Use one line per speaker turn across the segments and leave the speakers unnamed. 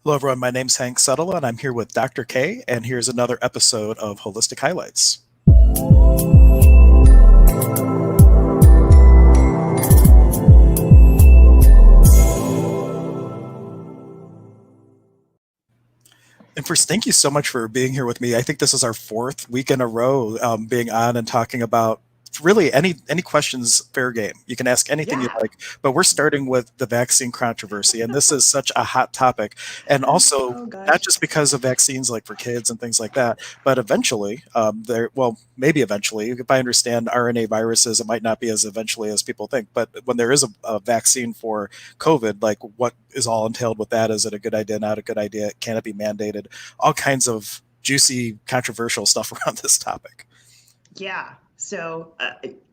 Hello, everyone. My name's Hank Setala, and I'm here with Dr. K, and here's another episode of Holistic Highlights. And first, thank you so much for being here with me. I think this is our fourth week in a row being on and talking about really any questions, fair game. You can ask anything you'd
Yeah.
like, but we're starting with the vaccine controversy, and this is such a hot topic. And also,
Oh
not
gosh.
just because of vaccines like for kids and things like that, but eventually, well, maybe eventually, if I understand RNA viruses, it might not be as eventually as people think. But when there is a vaccine for COVID, like what is all entailed with that? Is it a good idea, not a good idea? Can it be mandated? All kinds of juicy, controversial stuff around this topic.
Yeah.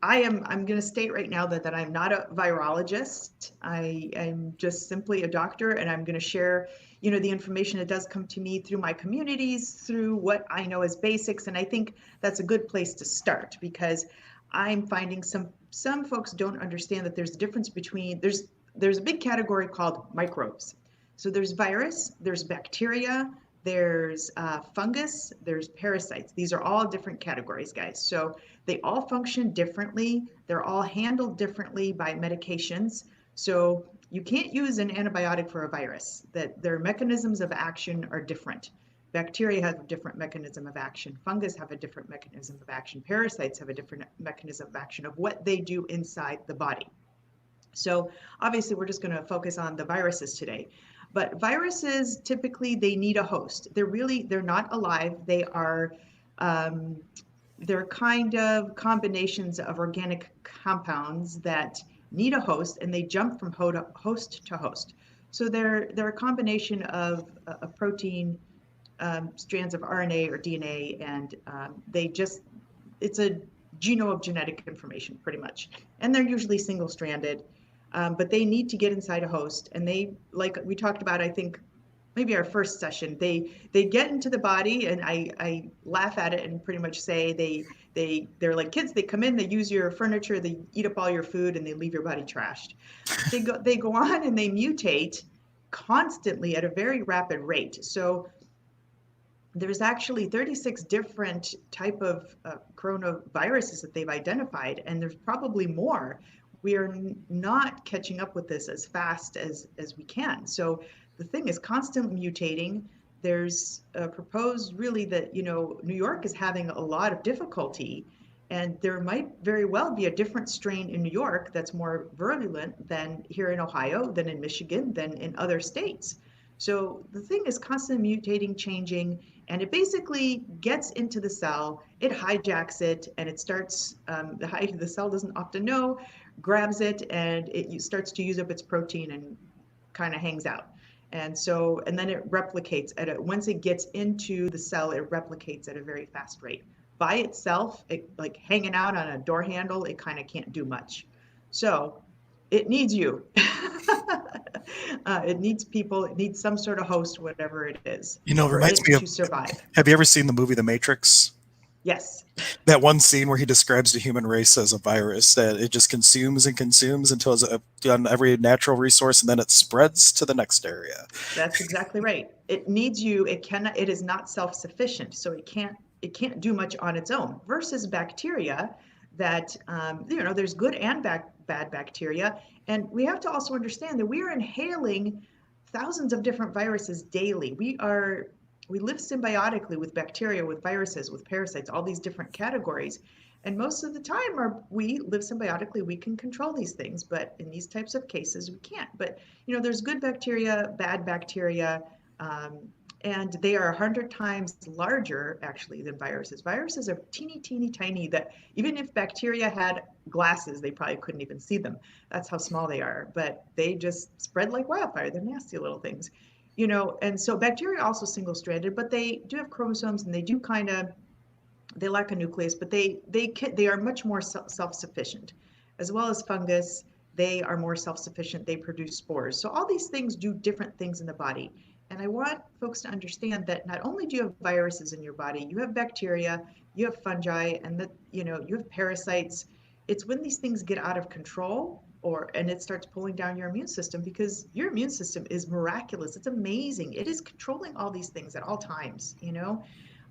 I'm going to state right now that I'm not a virologist. I am just simply a doctor, and I'm going to share, the information that does come to me through my communities, through what I know as basics. And I think that's a good place to start because I'm finding some folks don't understand that there's a difference between there's a big category called microbes. So there's virus, there's bacteria, there's fungus, there's parasites. These are all different categories, guys. So they all function differently. They're all handled differently by medications. So you can't use an antibiotic for a virus. That their mechanisms of action are different. Bacteria have a different mechanism of action. Fungus have a different mechanism of action. Parasites have a different mechanism of action of what they do inside the body. So obviously we're just going to focus on the viruses today. But viruses typically they need a host. They're not alive. Um, they're kind of combinations of organic compounds that need a host, and they jump from host to host. So they're a combination of a protein, strands of RNA or DNA, and it's a genome of genetic information pretty much. And they're usually single stranded, but they need to get inside a host. And they, like we talked about, I think maybe our first session, they get into the body, and I laugh at it and pretty much say they're like kids. They come in, they use your furniture, they eat up all your food, and they leave your body trashed. They go on and they mutate constantly at a very rapid rate. So there's actually 36 different type of coronaviruses that they've identified, and there's probably more. We are not catching up with this as fast as we can. So the thing is constantly mutating. There's proposed really that New York is having a lot of difficulty, and there might very well be a different strain in New York that's more virulent than here in Ohio, than in Michigan, than in other states. So the thing is constantly mutating, changing, and it basically gets into the cell, it hijacks it, and it starts, the cell doesn't often know, grabs it, and it starts to use up its protein and kind of hangs out. And then it replicates once it gets into the cell, it replicates at a very fast rate. By itself, it like hanging out on a door handle, it kind of can't do much. So it needs you. It needs people, it needs some sort of host, whatever it is,
It
for
reminds
it
me
to
of,
survive.
have you ever seen the movie The Matrix?
Yes.
That one scene where he describes the human race as a virus that it just consumes and consumes until it's on every natural resource, and then it spreads to the next area.
That's exactly right. It needs you. It is not self-sufficient, so it can't do much on its own. Versus bacteria, that there's good and bad bacteria, and we have to also understand that we are inhaling thousands of different viruses daily. We live symbiotically with bacteria, with viruses, with parasites, all these different categories. And most of the time, we live symbiotically. We can control these things, but in these types of cases, we can't. But there's good bacteria, bad bacteria, um, and they are 100 times larger actually than viruses. Viruses are teeny, teeny, tiny. That even if bacteria had glasses, they probably couldn't even see them. That's how small they are. But they just spread like wildfire. They're nasty little things. And so bacteria are also single-stranded, but they do have chromosomes, and they lack a nucleus, but they are much more self-sufficient, as well as fungus. They are more self-sufficient. They produce spores. So all these things do different things in the body. And I want folks to understand that not only do you have viruses in your body, you have bacteria, you have fungi, and that you have parasites. It's when these things get out of control and it starts pulling down your immune system, because your immune system is miraculous. It's amazing. It is controlling all these things at all times, you know.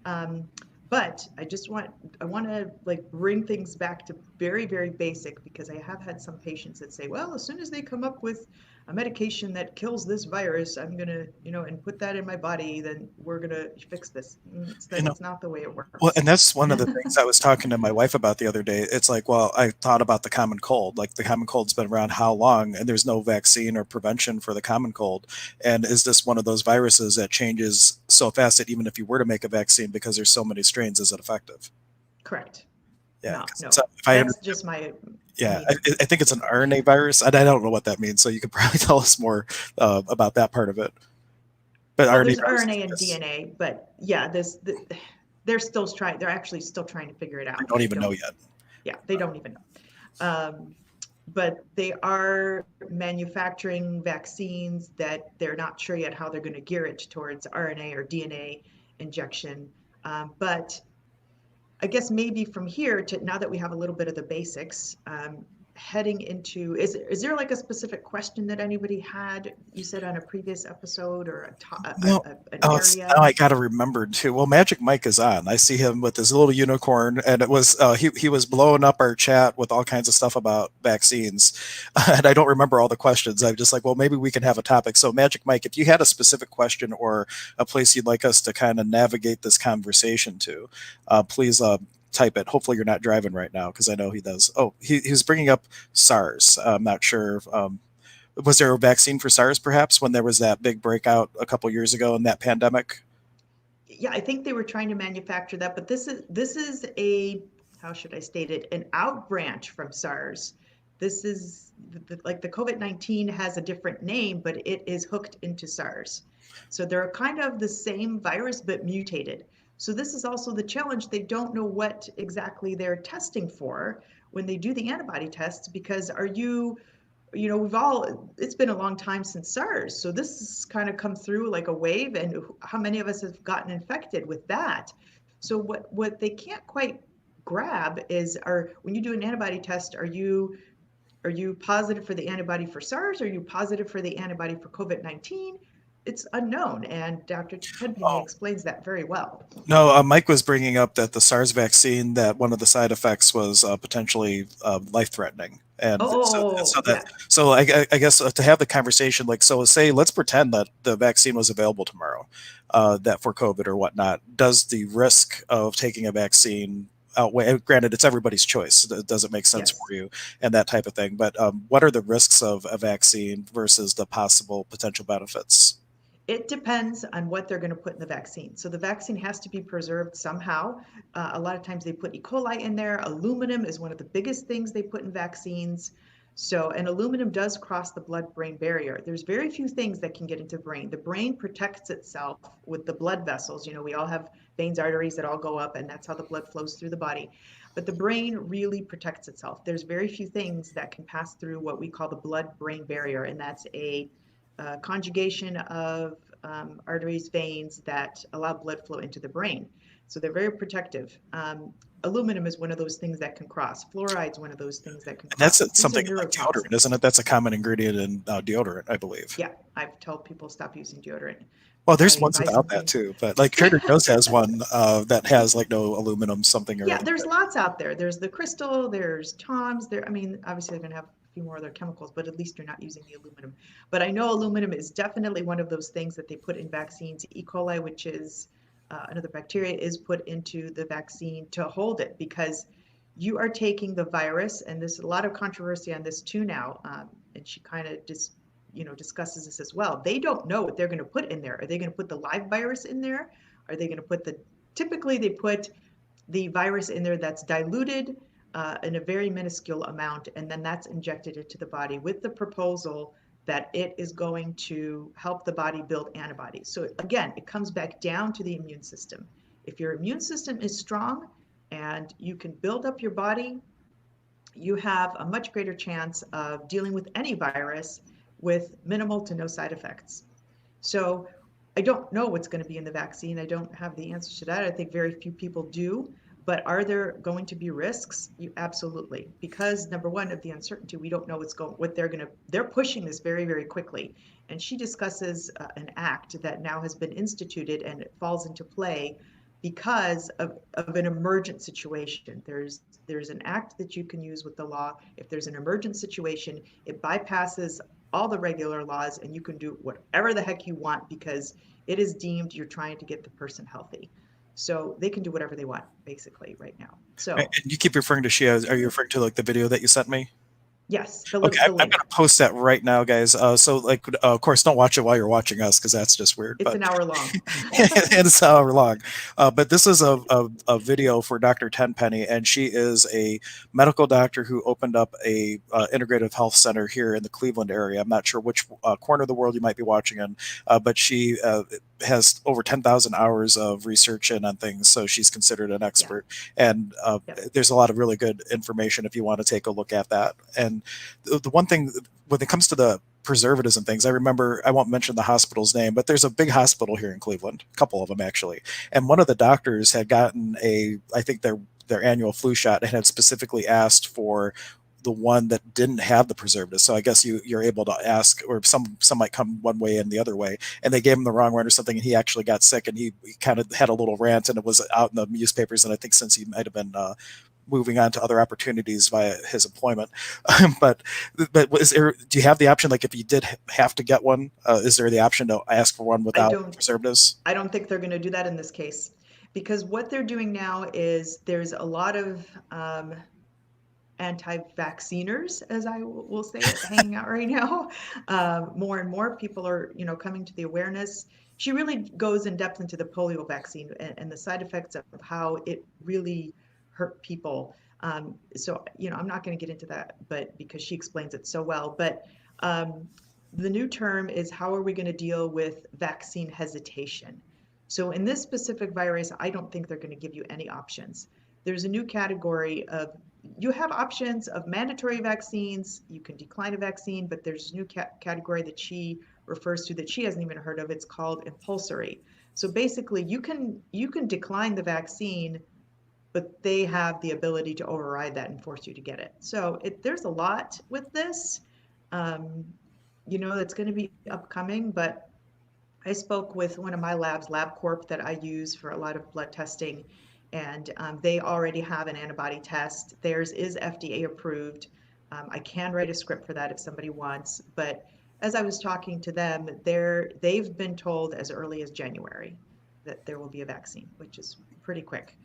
Um, but I want to like bring things back to very, very basic, because I have had some patients that say, well, as soon as they come up with a medication that kills this virus, I'm gonna, and put that in my body, then we're gonna fix this.
You know,
It's not the way it
well,
works.
and that's one of the things I was talking to my wife about the other day. It's like, well, I thought about the common cold. Like the common cold's been around how long, and there's no vaccine or prevention for the common cold. And is this one of those viruses that changes so fast that even if you were to make a vaccine, because there's so many strains, is it effective?
Correct.
Yeah,
No,
because
no,
if I
that's
understand,
just my, I
yeah,
mean,
I think it's an RNA virus, and I don't know what that means. So you could probably tell us more about that part of it. But
well,
RNA
there's
viruses,
RNA and
yes,
DNA, but yeah, they're actually still trying to figure it
we
out.
don't even know yet.
Yeah, they don't even know. But they are manufacturing vaccines that they're not sure yet how they're going to gear it towards RNA or DNA injection. But I guess maybe from here to now that we have a little bit of the basics, heading into, is there like a specific question that anybody had? You said on a previous episode, or
Well,
an
oh, now
area.
I got to remember too. Well, Magic Mike is on. I see him with his little unicorn, and it was he was blowing up our chat with all kinds of stuff about vaccines, and I don't remember all the questions. I'm just like, well, maybe we can have a topic. So, Magic Mike, if you had a specific question or a place you'd like us to kind of navigate this conversation to, please type it. Hopefully, you're not driving right now because I know he does. Oh, he's bringing up SARS. I'm not sure. Was there a vaccine for SARS perhaps when there was that big breakout a couple years ago in that pandemic?
Yeah, I think they were trying to manufacture that, but this is a, how should I state it, an out branch from SARS. This is like the COVID-19 has a different name, but it is hooked into SARS. So they're kind of the same virus but mutated. So this is also the challenge. They don't know what exactly they're testing for when they do the antibody tests, because we've all, it's been a long time since SARS. So this has kind of come through like a wave, and how many of us have gotten infected with that? So what they can't quite grab is, when you do an antibody test, are you positive for the antibody for SARS? Are you positive for the antibody for COVID-19? It's unknown, and Dr. Tenpenny
Oh,
explains that very well.
no, Mike was bringing up that the SARS vaccine, that one of the side effects was potentially life-threatening, and
Oh, yeah.
I guess to have the conversation, like, so say let's pretend that the vaccine was available tomorrow, that for COVID or whatnot, does the risk of taking a vaccine outweigh? Granted, it's everybody's choice. Does it make sense
Yes.
for you, and that type of thing. But what are the risks of a vaccine versus the possible potential benefits?
It depends on what they're going to put in the vaccine. So the vaccine has to be preserved somehow. A lot of times they put E. coli in there. Aluminum is one of the biggest things they put in vaccines. So, and aluminum does cross the blood-brain barrier. There's very few things that can get into the brain. The brain protects itself with the blood vessels. We all have veins, arteries that all go up, and that's how the blood flows through the body. But the brain really protects itself. There's very few things that can pass through what we call the blood-brain barrier, and that's a conjugation of arteries, veins that allow blood flow into the brain. So they're very protective. Aluminum is one of those things that can cross. Fluoride is one of those things that can
And that's
cross. These are
something like deodorant,
neurotoxins.
isn't it? That's a common ingredient in deodorant, I believe.
Yeah, I've told people stop using deodorant.
Well, there's
I
ones
buy
without that
something.
too, but like Trader Joe's has one that has like no aluminum something or
Yeah,
other.
there's lots out there. There's the Crystal, there's Tom's. There, I mean, obviously they're going to have a few more other chemicals, but at least you're not using the aluminum. But I know aluminum is definitely one of those things that they put in vaccines. E. coli, which is another bacteria, is put into the vaccine to hold it, because you are taking the virus, and there's a lot of controversy on this too now. And she kind of just discusses this as well. They don't know what they're going to put in there. Are they going to put the live virus in there? Are they going to put typically they put the virus in there that's diluted in a very minuscule amount, and then that's injected into the body with the proposal that it is going to help the body build antibodies. So again, it comes back down to the immune system. If your immune system is strong and you can build up your body, you have a much greater chance of dealing with any virus with minimal to no side effects. So I don't know what's going to be in the vaccine. I don't have the answers to that. I think very few people do. But are there going to be risks? Absolutely, because number one, of the uncertainty, we don't know what they're pushing this very, very quickly. And she discusses an act that now has been instituted and it falls into play because of an emergent situation. There's an act that you can use with the law. If there's an emergent situation, it bypasses all the regular laws and you can do whatever the heck you want because it is deemed you're trying to get the person healthy. So they can do whatever they want basically right now.
And
So
you keep referring to Shia. Are you referring to like the video that you sent me?
yes,
Okay,
the
I'm gonna
link.
post that right now, guys. So, like, of course, don't watch it while you're watching us because that's just weird.
It's
But
an hour long.
and it's an hour long. But this is a video for Dr. Tenpenny, and she is a medical doctor who opened up a integrative health center here in the Cleveland area. I'm not sure which corner of the world you might be watching in, but she has over 10,000 hours of research in on things, so she's considered an
Yeah.
expert. And
Yep.
there's a lot of really good information if you want to take a look at that. And the one thing when it comes to the preservatives and things, I remember, I won't mention the hospital's name, but there's a big hospital here in Cleveland, a couple of them actually. And one of the doctors had gotten I think their annual flu shot and had specifically asked for the one that didn't have the preservatives. So I guess you're able to ask, or some might come one way and the other way, and they gave him the wrong one or something, and he actually got sick, and he kind of had a little rant, and it was out in the newspapers, and I think since he might have been moving on to other opportunities via his employment. but do you have the option, like if you did have to get one, is there the option to ask for one
I
without
don't
preservatives?
I don't think they're going to do that in this case because what they're doing now is there's a lot of anti-vacciners, as I will say it, hanging out right now. More and more people are, coming to the awareness. She really goes in depth into the polio vaccine and the side effects of how it really hurt people. So, I'm not going to get into that, but because she explains it so well. But the new term is how are we going to deal with vaccine hesitation? So in this specific virus, I don't think they're going to give you any options. There's a new category of you have options of mandatory vaccines. You can decline a vaccine, but there's a new category that she refers to that she hasn't even heard of. It's called impulsory. So basically, you can decline the vaccine, but they have the ability to override that and force you to get it. So there's a lot with this, um, that's going to be upcoming. But I spoke with one of my labs, LabCorp, that I use for a lot of blood testing, and they already have an antibody test. Theirs is FDA approved. I can write a script for that if somebody wants, but as I was talking to them, they've been told as early as January that there will be a vaccine, which is pretty quick.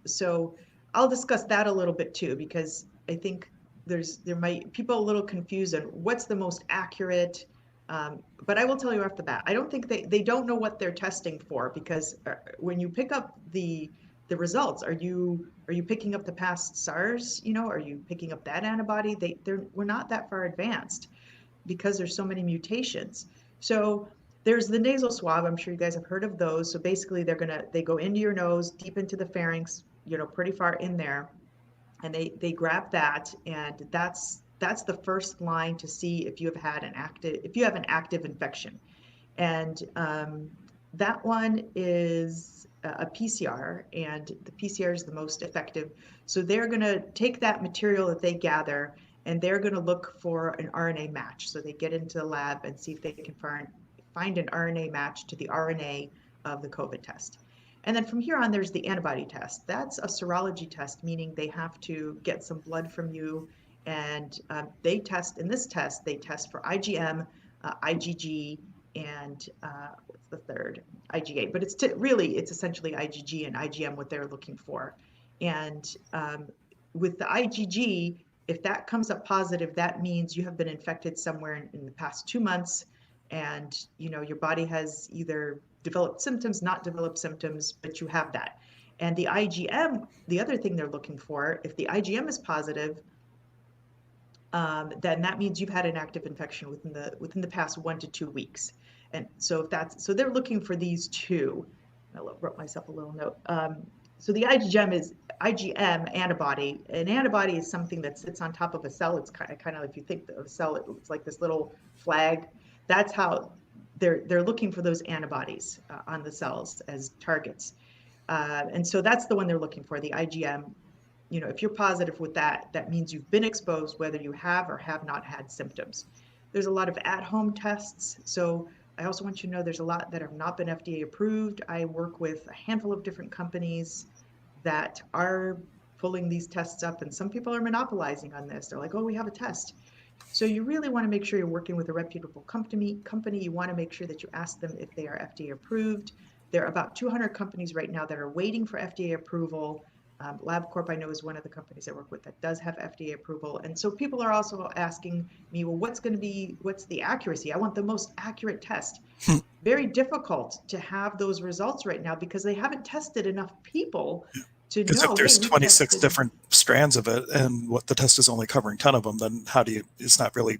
So I'll discuss that a little bit too, because I think there might people a little confused on what's the most accurate. But I will tell you off the bat, I don't think they don't know what they're testing for because when you pick up the results, are you picking up the past SARS? Are you picking up that antibody? We're not that far advanced because there's so many mutations. So there's the nasal swab. I'm sure you guys have heard of those. So basically, they go into your nose, deep into the pharynx, pretty far in there, and they grab that, and that's the first line to see if you have an active infection, and that one is a PCR, and the PCR is the most effective. So they're going to take that material that they gather, and they're going to look for an RNA match. So they get into the lab and see if they can find an RNA match to the RNA of the COVID test. And then from here on, there's the antibody test. That's a serology test, meaning they have to get some blood from you. And in this test, they test for IgM, IgG, and what's the third? IgA. But it's essentially IgG and IgM what they're looking for. And with the IgG, if that comes up positive, that means you have been infected somewhere in the past 2 months, and your body has either developed symptoms, not developed symptoms, but you have that. And the IgM, the other thing they're looking for, if the IgM is positive, then that means you've had an active infection within the past 1 to 2 weeks. And so they're looking for these two. I wrote myself a little note. So the IgM antibody. An antibody is something that sits on top of a cell. It's kind of if you think of a cell, it's like this little flag. That's how they're looking for those antibodies on the cells as targets. And so that's the one they're looking for, the IgM. If you're positive with that, that means you've been exposed, whether you have or have not had symptoms. There's a lot of at-home tests. So I also want you to know there's a lot that have not been FDA approved. I work with a handful of different companies that are pulling these tests up, and some people are monopolizing on this. They're like, oh, we have a test. So you really want to make sure you're working with a reputable company. You want to make sure that you ask them if they are FDA approved. There are about 200 companies right now that are waiting for FDA approval. LabCorp, I know, is one of the companies I work with that does have FDA approval. And so people are also asking me, well, what's the accuracy? I want the most accurate test. Very difficult to have those results right now because they haven't tested enough people to
Because if
know, hey,
there's
we've
26
tested.
different strands of it and what the test is only covering 10 of them, then how do you, it's not really,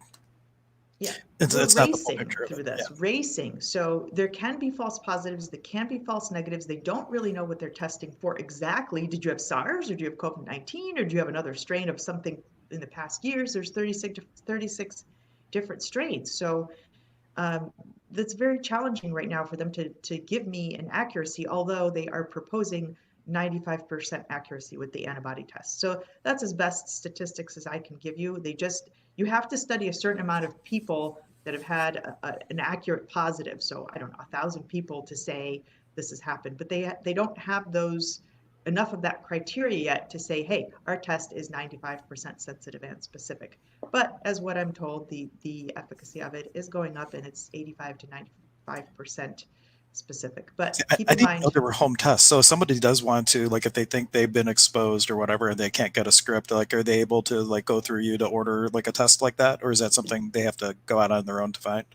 Yeah,
it's,
we're
it's not the full
racing
picture of it.
through
Yeah.
this, racing. So there can be false positives, there can be false negatives. They don't really know what they're testing for exactly. Did you have SARS, or do you have COVID-19, or do you have another strain of something in the past years? There's 36 different strains. So that's very challenging right now for them to give me an accuracy, although they are proposing 95% accuracy with the antibody test. So that's as best statistics as I can give you. You have to study a certain amount of people that have had an accurate positive. So I don't know, 1,000 people to say this has happened, but they don't have those enough of that criteria yet to say, hey, our test is 95% sensitive and specific. But as what I'm told, the efficacy of it is going up, and it's 85 to 95% specific. But keep
I
in
didn't know
mind,
there were home tests. So if somebody does want to, like, if they think they've been exposed or whatever, and they can't get a script, like, are they able to like go through you to order like a test like that, or is that something they have to go out on their own to find?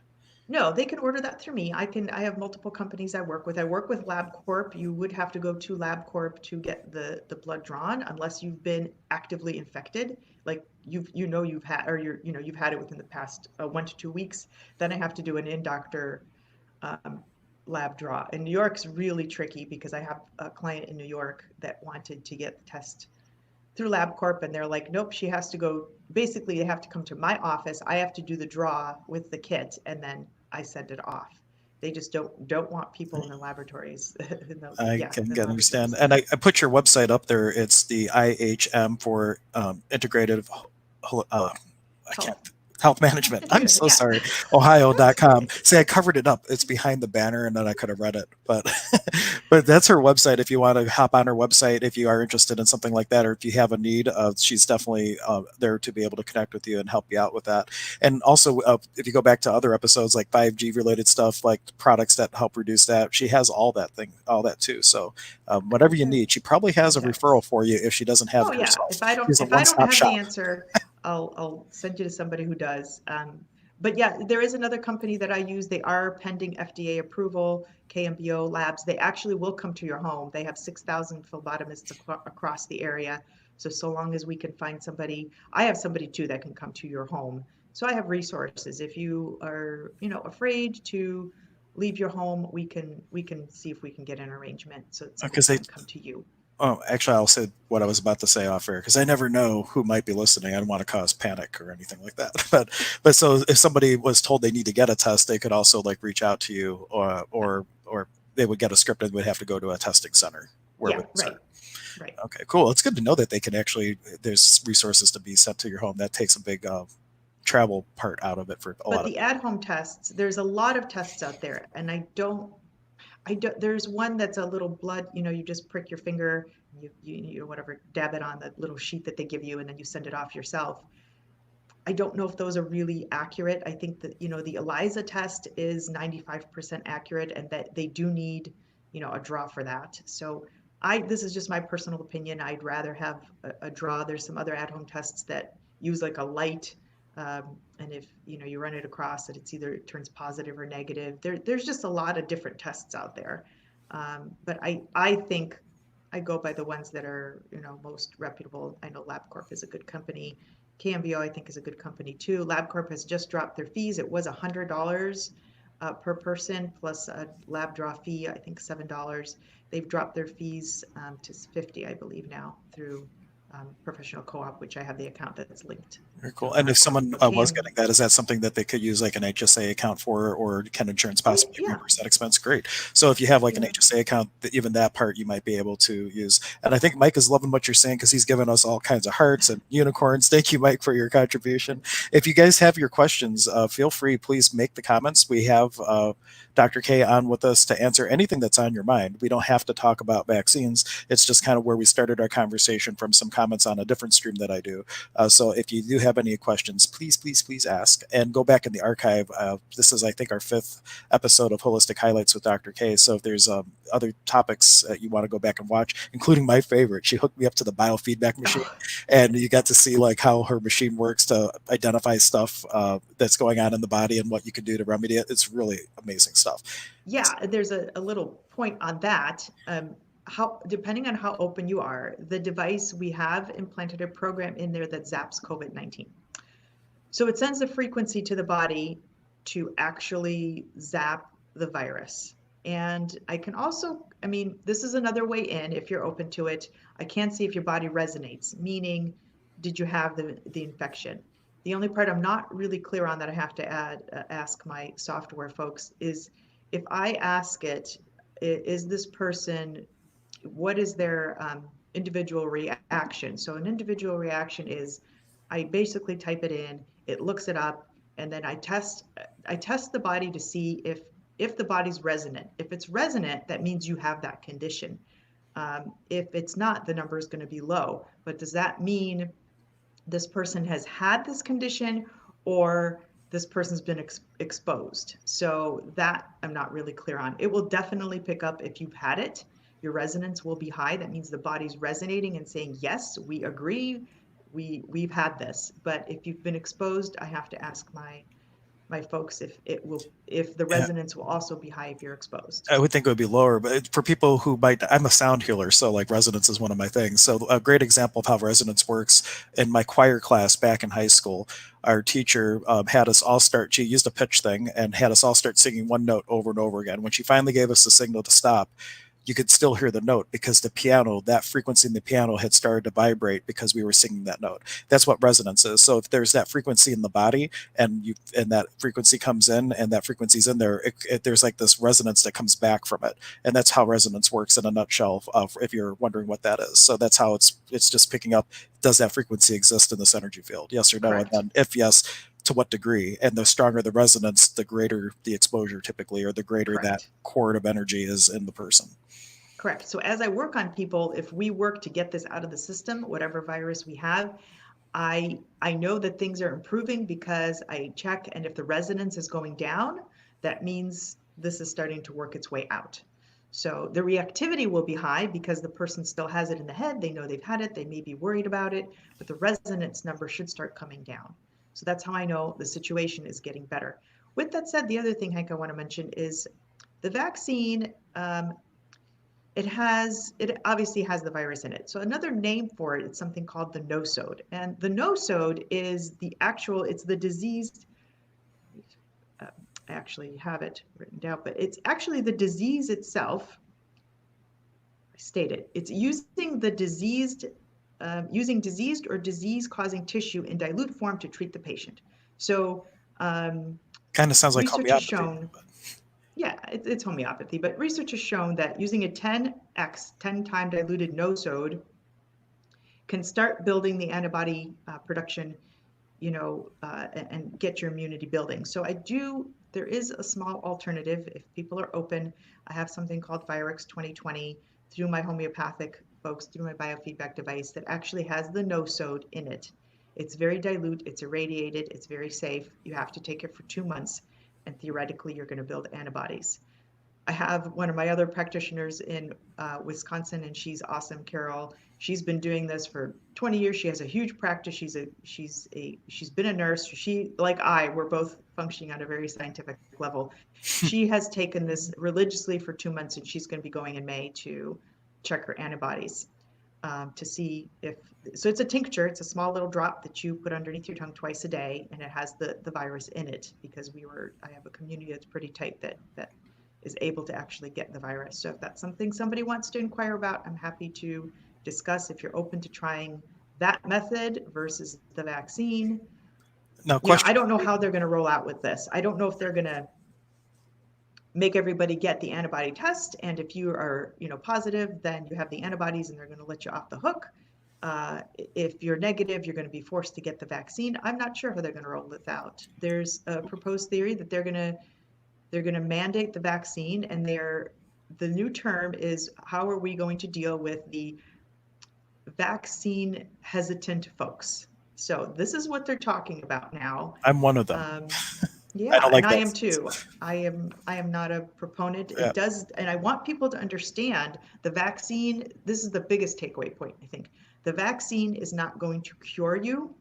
no, they can order that through me. I have multiple companies I work with. I work with LabCorp. You would have to go to LabCorp to get the blood drawn unless you've been actively infected. Like you've had, or you've had it within the past 1 to 2 weeks. Then I have to do an in-doctor um, lab draw. And New York's really tricky because I have a client in New York that wanted to get the test through LabCorp, and they're like, nope, she has to go. Basically, they have to come to my office. I have to do the draw with the kit, and then I send it off. They just don't want people in the laboratories,
I can
in
get understand,
laboratories.
and I put your website up there. It's the IHM for integrative. I can't
Health.
health management. I'm so
Yeah,
sorry.
that's
Ohio.com.
okay.
See, I covered it up. It's behind the banner, and then I could have read it. But but that's her website. If you want to hop on her website, if you are interested in something like that, or if you have a need, she's definitely there to be able to connect with you and help you out with that. And also, if you go back to other episodes like 5G related stuff, like products that help reduce that, she has all that too. So whatever you need, she probably has a
Contacts.
referral for you if she doesn't have
Oh
it
yeah.
herself.
If I don't
She's a
if I
one
don't
stop
have the
shop.
answer, I'll send you to somebody who does. But yeah, there is another company that I use. They are pending FDA approval, KMBO Labs. They actually will come to your home. They have 6,000 phlebotomists across the area. So long as we can find somebody, I have somebody too that can come to your home. So I have resources. If you are, afraid to leave your home, we can see if we can get an arrangement so that somebody
Because they
can come to you.
Oh, actually, I'll say what I was about to say off air because I never know who might be listening. I don't want to cause panic or anything like that. But so if somebody was told they need to get a test, they could also like reach out to you, or they would get a script and would have to go to a testing center where it
Yeah,
would
right,
start.
right.
Okay, cool. It's good to know that they can actually there's resources to be sent to your home. That takes a big travel part out of it for a
But
lot of
the
people.
at-home tests, there's a lot of tests out there, and I don't. There's one that's a little blood. You just prick your finger, you whatever, dab it on the little sheet that they give you, and then you send it off yourself. I don't know if those are really accurate. I think that, the ELISA test is 95% accurate, and that they do need, a draw for that. So this is just my personal opinion. I'd rather have a draw. There's some other at-home tests that use like a light, and if, you run it across it, it turns positive or negative. There's just a lot of different tests out there. But I think I go by the ones that are, most reputable. I know LabCorp is a good company. KMBO, I think, is a good company too. LabCorp has just dropped their fees. It was $100 per person plus a lab draw fee, I think $7. They've dropped their fees to 50, I believe now, through professional co-op, which I have the account that's linked.
Very
So
cool. And if someone was
can,
getting that, is that something that they could use like an HSA account for, or can insurance
oh
possibly
yeah,
reimburse that expense? Great. So if you have like an
yeah.
HSA account, even that part you might be able to use. And I think Mike is loving what you're saying because he's given us all kinds of hearts and unicorns. Thank you, Mike, for your contribution. If you guys have your questions, feel free. Please make the comments. We have Dr. K on with us to answer anything that's on your mind. We don't have to talk about vaccines. It's just kind of where we started our conversation from some comments on a different stream that I do. So if you do have any questions, please ask and go back in the archive. This is, I think, our fifth episode of Holistic Highlights with Dr. K. So if there's other topics that you want to go back and watch, including my favorite, she hooked me up to the biofeedback machine,
Oh,
and you got to see like how her machine works to identify stuff that's going on in the body and what you can do to remedy it. It's really amazing stuff.
yeah, there's a little point on that. How, depending on how open you are, the device, we have implanted a program in there that zaps COVID-19. So it sends a frequency to the body to actually zap the virus. And I can also, I mean, this is another way in if you're open to it. I can see if your body resonates, meaning, did you have the infection? The only part I'm not really clear on that I have to ask my software folks is if I ask it, is this person, what is their individual reaction? So an individual reaction is I basically type it in, it looks it up, and then I test the body to see if the body's resonant. If it's resonant, that means you have that condition. If it's not, the number is going to be low. But does that mean this person has had this condition or this person's been exposed? So that I'm not really clear on. It will definitely pick up if you've had it. Your resonance will be high. That means the body's resonating and saying, yes, we agree, we've had this. But if you've been exposed, I have to ask my folks if the
Yeah.
resonance will also be high if you're exposed.
I would think it would be lower, but for people who might, I'm a sound healer, so like resonance is one of my things. So a great example of how resonance works in my choir class back in high school, our teacher had us all start. She used a pitch thing and had us all start singing one note over and over again. When she finally gave us the signal to stop, you could still hear the note because the piano, that frequency in the piano had started to vibrate because we were singing that note. That's what resonance is. So if there's that frequency in the body and that frequency comes in and that frequency's in there, there's like this resonance that comes back from it. And that's how resonance works in a nutshell, if you're wondering what that is. So that's how it's just picking up, does that frequency exist in this energy field? Yes or no? And
Correct.
then if yes, to what degree? And the stronger the resonance, the greater the exposure typically, or the greater that
Correct.
chord of energy is in the person.
Correct. So as I work on people, if we work to get this out of the system, whatever virus we have, I know that things are improving because I check, and if the resonance is going down, that means this is starting to work its way out. So the reactivity will be high because the person still has it in the head. They know they've had it. They may be worried about it, but the resonance number should start coming down. So that's how I know the situation is getting better. With that said, the other thing, Hank, I want to mention is the vaccine. It obviously has the virus in it. So another name for it, it's something called the nosode. And the nosode is it's the diseased, uh, I actually have it written down, but it's actually the disease itself. I stated it's using diseased or disease causing tissue in dilute form to treat the patient. So um,
Kind of sounds like
research has
homeopathy.
shown, yeah, it's homeopathy, but research has shown that using a 10 time diluted nosode can start building the antibody production, and get your immunity building. So there is a small alternative if people are open. I have something called Virix 2020 through my homeopathic folks, through my biofeedback device that actually has the nosode in it. It's very dilute, it's irradiated, it's very safe. You have to take it for 2 months, and theoretically, you're going to build antibodies. I have one of my other practitioners in Wisconsin, and she's awesome, Carol. She's been doing this for 20 years. She has a huge practice. She's been a nurse. She, like we're both functioning on a very scientific level. She has taken this religiously for 2 months, and she's going to be going in May to check her antibodies to see if. So it's a tincture. It's a small little drop that you put underneath your tongue twice a day, and it has the virus in it because I have a community that's pretty tight that is able to actually get the virus. So if that's something somebody wants to inquire about, I'm happy to discuss if you're open to trying that method versus the vaccine.
Now,
I
question
don't know
for you.
how they're going to roll out with this. I don't know if they're going to make everybody get the antibody test, and if you are, positive, then you have the antibodies and they're going to let you off the hook. If you're negative, you're going to be forced to get the vaccine. I'm not sure how they're going to roll this out. There's a proposed theory that they're going to mandate the vaccine, and the new term is, how are we going to deal with the vaccine hesitant folks? So this is what they're talking about now.
I'm one of them.
Um,
I
yeah,
don't
and
like
I am
vaccines.
too. I am not a proponent.
Yeah.
It does, and I want people to understand the vaccine. This is the biggest takeaway point, I think. The vaccine is not going to cure you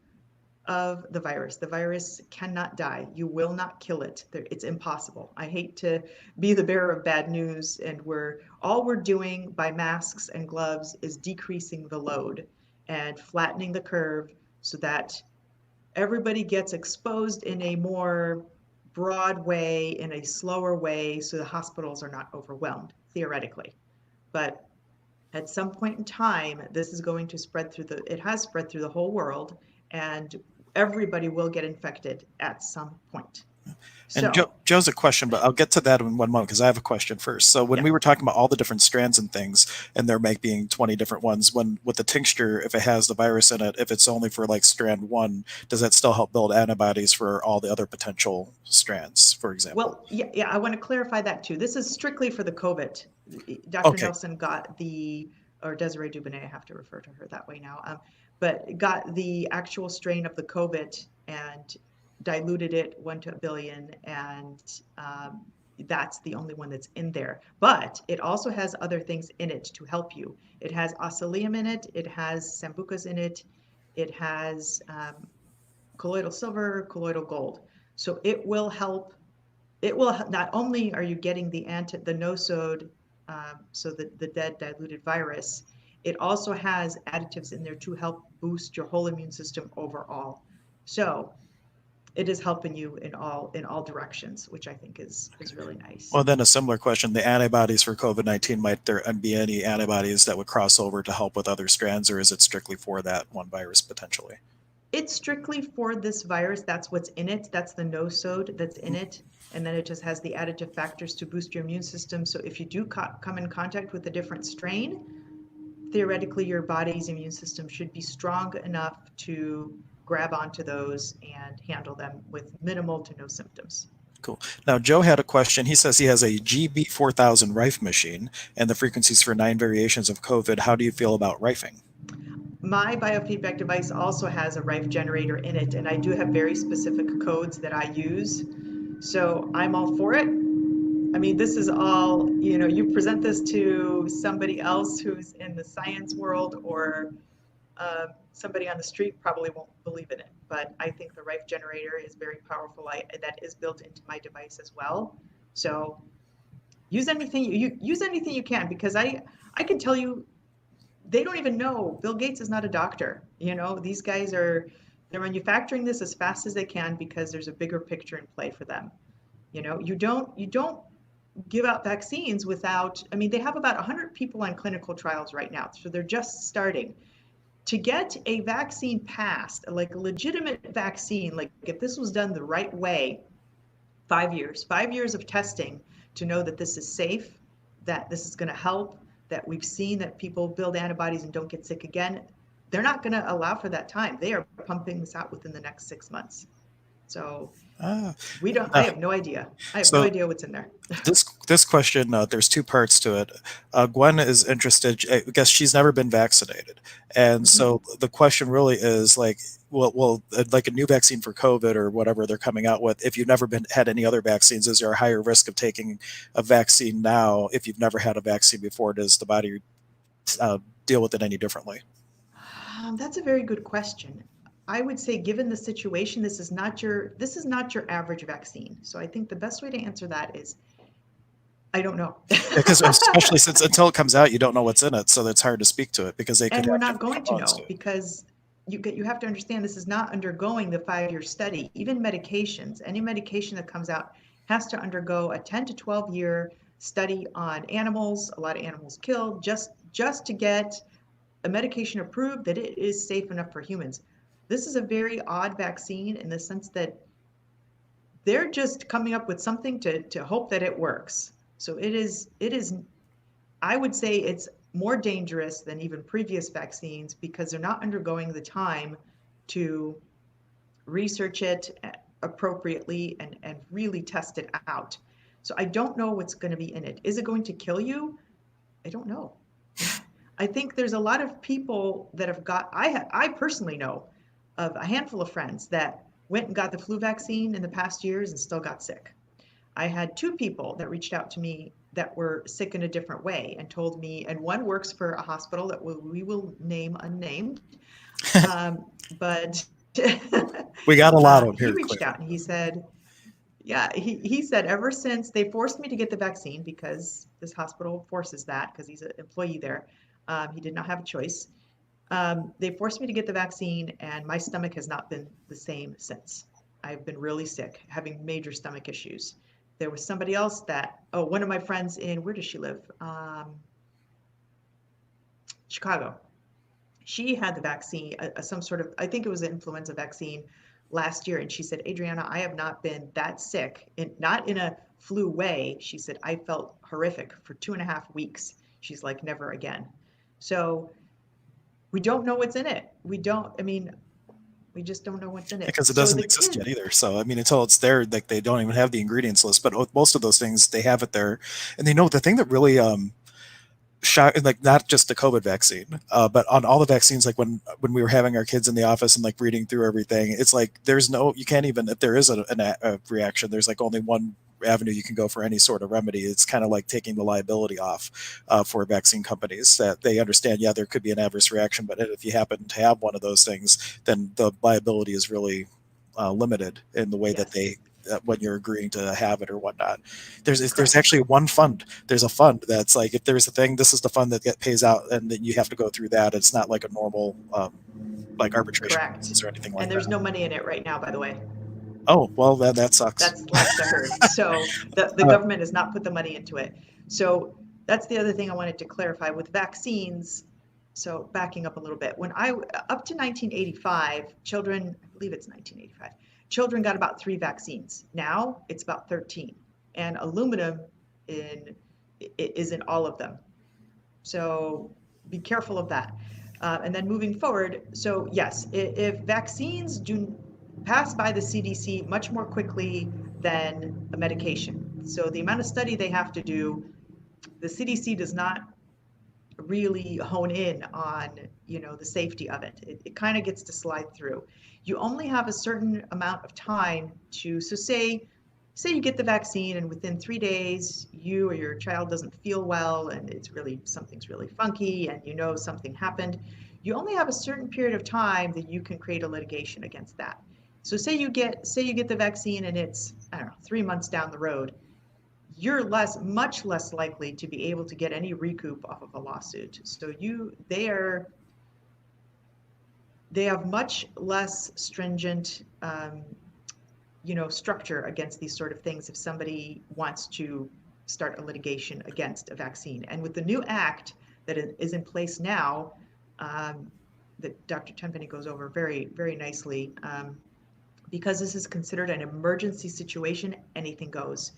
of the virus. The virus cannot die. You will not kill it. It's impossible. I hate to be the bearer of bad news, and we're doing by masks and gloves is decreasing the load and flattening the curve so that everybody gets exposed in a more broad way, in a slower way, so the hospitals are not overwhelmed, theoretically. But at some point in time, this is going to it has spread through the whole world, and everybody will get infected at some point.
And
So,
Joe's a question, but I'll get to that in one moment because I have a question first. So when
yeah.
we were talking about all the different strands and things, and there might being 20 different ones, when with the tincture, if it has the virus in it, if it's only for like strand one, does that still help build antibodies for all the other potential strands, for example?
Well, yeah, yeah, I want to clarify that too. This is strictly for the COVID. Dr.
Okay.
Nelson got or Desiree Dubonnet, I have to refer to her that way now, but got the actual strain of the COVID and diluted it 1 to 1 billion, and that's the only one that's in there. But it also has other things in it to help you. It has oscillium in it, it has sambucas in it, it has colloidal silver, colloidal gold. So it will not only are you getting the nosode, so the dead diluted virus, it also has additives in there to help boost your whole immune system overall. So it is helping you in all directions, which I think is really nice.
Well, then a similar question: the antibodies for COVID-19, might there be any antibodies that would cross over to help with other strands, or is it strictly for that one virus potentially?
It's strictly for this virus. That's what's in it. That's the nosode that's in
Mhm.
it. And then it just has the additive factors to boost your immune system. So if you do come in contact with a different strain, theoretically your body's immune system should be strong enough to grab onto those and handle them with minimal to no symptoms.
Cool. Now, Joe had a question. He says he has a GB4000 Rife machine and the frequencies for 9 variations of COVID. How do you feel about rifing?
My biofeedback device also has a Rife generator in it, and I do have very specific codes that I use. So I'm all for it. I mean, this is all, you present this to somebody else who's in the science world, or somebody on the street probably won't believe in it. But I think the Rife generator is very powerful. That is built into my device as well. So use anything you can, because I can tell you, they don't even know Bill Gates is not a doctor. These guys they're manufacturing this as fast as they can because there's a bigger picture in play for them. You don't give out vaccines without, I mean, they have about 100 people on clinical trials right now, so they're just starting. To get a vaccine passed, like a legitimate vaccine, like if this was done the right way, 5 years of testing to know that this is safe, that this is going to help, that we've seen that people build antibodies and don't get sick again. They're not going to allow for that time. They are pumping this out within the next 6 months. So
Ah,
I
now,
have no idea. I have no
so
idea what's in there.
this question, there's two parts to it. Gwen is interested. I guess she's never been vaccinated, and
Mhm.
so the question really is like, like a new vaccine for COVID or whatever they're coming out with. If you've never been had any other vaccines, is there a higher risk of taking a vaccine now if you've never had a vaccine before? Does the body deal with it any differently?
That's a very good question. I would say, given the situation, this is not your average vaccine. So I think the best way to answer that is, I don't know.
Because especially since until it comes out, you don't know what's in it, so it's hard to speak to it because they could
And we're
have
not
different
going to
components to
know,
it.
because you have to understand, this is not undergoing the 5-year study. Even medications, any medication that comes out has to undergo a 10 to 12-year study on animals, a lot of animals killed, just to get a medication approved that it is safe enough for humans. This is a very odd vaccine in the sense that they're just coming up with something to hope that it works. So it is I would say it's more dangerous than even previous vaccines because they're not undergoing the time to research it appropriately and really test it out. So I don't know what's going to be in it. Is it going to kill you? I don't know. I think there's a lot of people that have got, I personally know of a handful of friends that went and got the flu vaccine in the past years and still got sick. I had two people that reached out to me that were sick in a different way and told me, and one works for a hospital that we will name unnamed, but
We got a lot of them
he
here,
reached
clearly.
out and he said, yeah, he said ever since they forced me to get the vaccine because this hospital forces that because he's an employee there, he did not have a choice. They forced me to get the vaccine, and my stomach has not been the same since. I've been really sick, having major stomach issues. There was somebody else that, oh, one of my friends in, where does she live? Chicago. She had the vaccine, some sort of, I think it was an influenza vaccine last year. And she said, Adriana, I have not been that sick, not in a flu way. She said, I felt horrific for 2.5 weeks. She's like, never again. So we don't know what's in it. We don't, I mean, we just don't know what's in it.
Because it
So
doesn't
the
exist
kid,
yet either. So I mean, until it's there, like they don't even have the ingredients list. But with most of those things, they have it there, and they know the thing that really shock, like not just the COVID vaccine, but on all the vaccines. Like when we were having our kids in the office and like reading through everything, it's like there's no, you can't even, if there is a reaction, there's like only one avenue you can go for any sort of remedy. It's kind of like taking the liability off for vaccine companies, that they understand, yeah, there could be an adverse reaction, but if you happen to have one of those things, then the liability is really limited in the way that
yes,
they, when you're agreeing to have it or whatnot. There's
correct,
actually one fund. There's a fund that's like, if there's a thing, this is the fund that pays out, and then you have to go through that. It's not like a normal like arbitration
correct.
process or anything
And
like
there's
that.
no money in it right now, by the way.
Oh well, that sucks.
That's last I heard. So the
Uh,
government has not put the money into it. So that's the other thing I wanted to clarify with vaccines. So backing up a little bit, when I up to 1985, children, I believe it's 1985, children got about 3 vaccines. Now it's about 13, and aluminum in is in all of them. So be careful of that. And then moving forward, so yes, if vaccines do pass by the CDC much more quickly than a medication. So the amount of study they have to do, the CDC does not really hone in on, the safety of it. It kind of gets to slide through. You only have a certain amount of time to, so say you get the vaccine and within 3 days you or your child doesn't feel well and it's really something's really funky and something happened. You only have a certain period of time that you can create a litigation against that. So say you get the vaccine and it's, I don't know, 3 months down the road, you're much less likely to be able to get any recoup off of a lawsuit. So they have much less stringent structure against these sort of things if somebody wants to start a litigation against a vaccine. And with the new act that is in place now, that Dr. Tenpenny goes over very, very nicely, because this is considered an emergency situation, anything goes.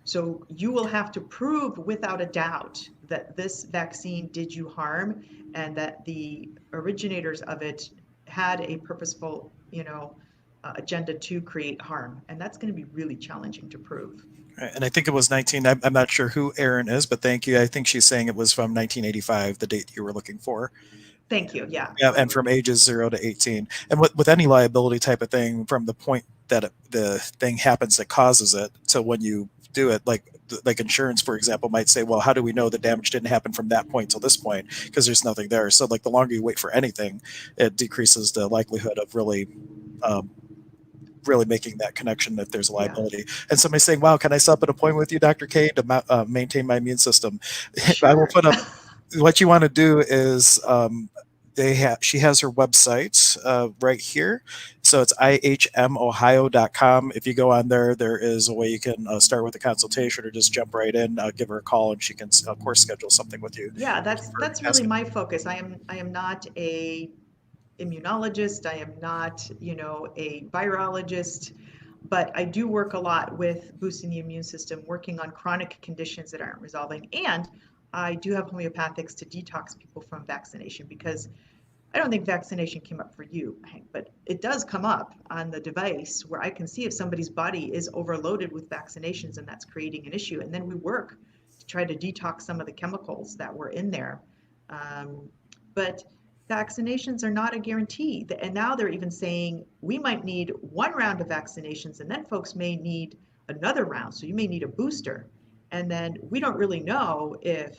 So you will have to prove without a doubt that this vaccine did you harm and that the originators of it had a purposeful, agenda to create harm. And that's going to be really challenging to prove.
and I think it was 19. I'm not sure who Erin is, but thank you. I think she's saying it was from 1985, the date you were looking for.
Thank you. Yeah,
Yeah, and
forward.
from ages 0 to 18. And with any liability type of thing, from the point that the thing happens that causes it to when you do it, like insurance, for example, might say, well, how do we know the damage didn't happen from that point till this point? Because there's nothing there. So like the longer you wait for anything, it decreases the likelihood of um, really making that connection if there's a
Yeah,
liability. And somebody saying, wow, can I set up an appointment with you, Dr. K, to maintain my immune system? I will
sure.
put up, what you want to do is She has her website right here. So it's ihmohio.com. If you go on there, there is a way you can start with a consultation or just jump right in, give her a call, and she can, of course, schedule something with you
Yeah,
for
that's really
asking.
my focus. I am not a immunologist. I am not, a virologist, but I do work a lot with boosting the immune system, working on chronic conditions that aren't resolving. And I do have homeopathics to detox people from vaccination because I don't think vaccination came up for you, Hank, but it does come up on the device where I can see if somebody's body is overloaded with vaccinations and that's creating an issue. And then we work to try to detox some of the chemicals that were in there. Um, but vaccinations are not a guarantee. And now they're even saying we might need one round of vaccinations and then folks may need another round. So you may need a booster. And then we don't really know if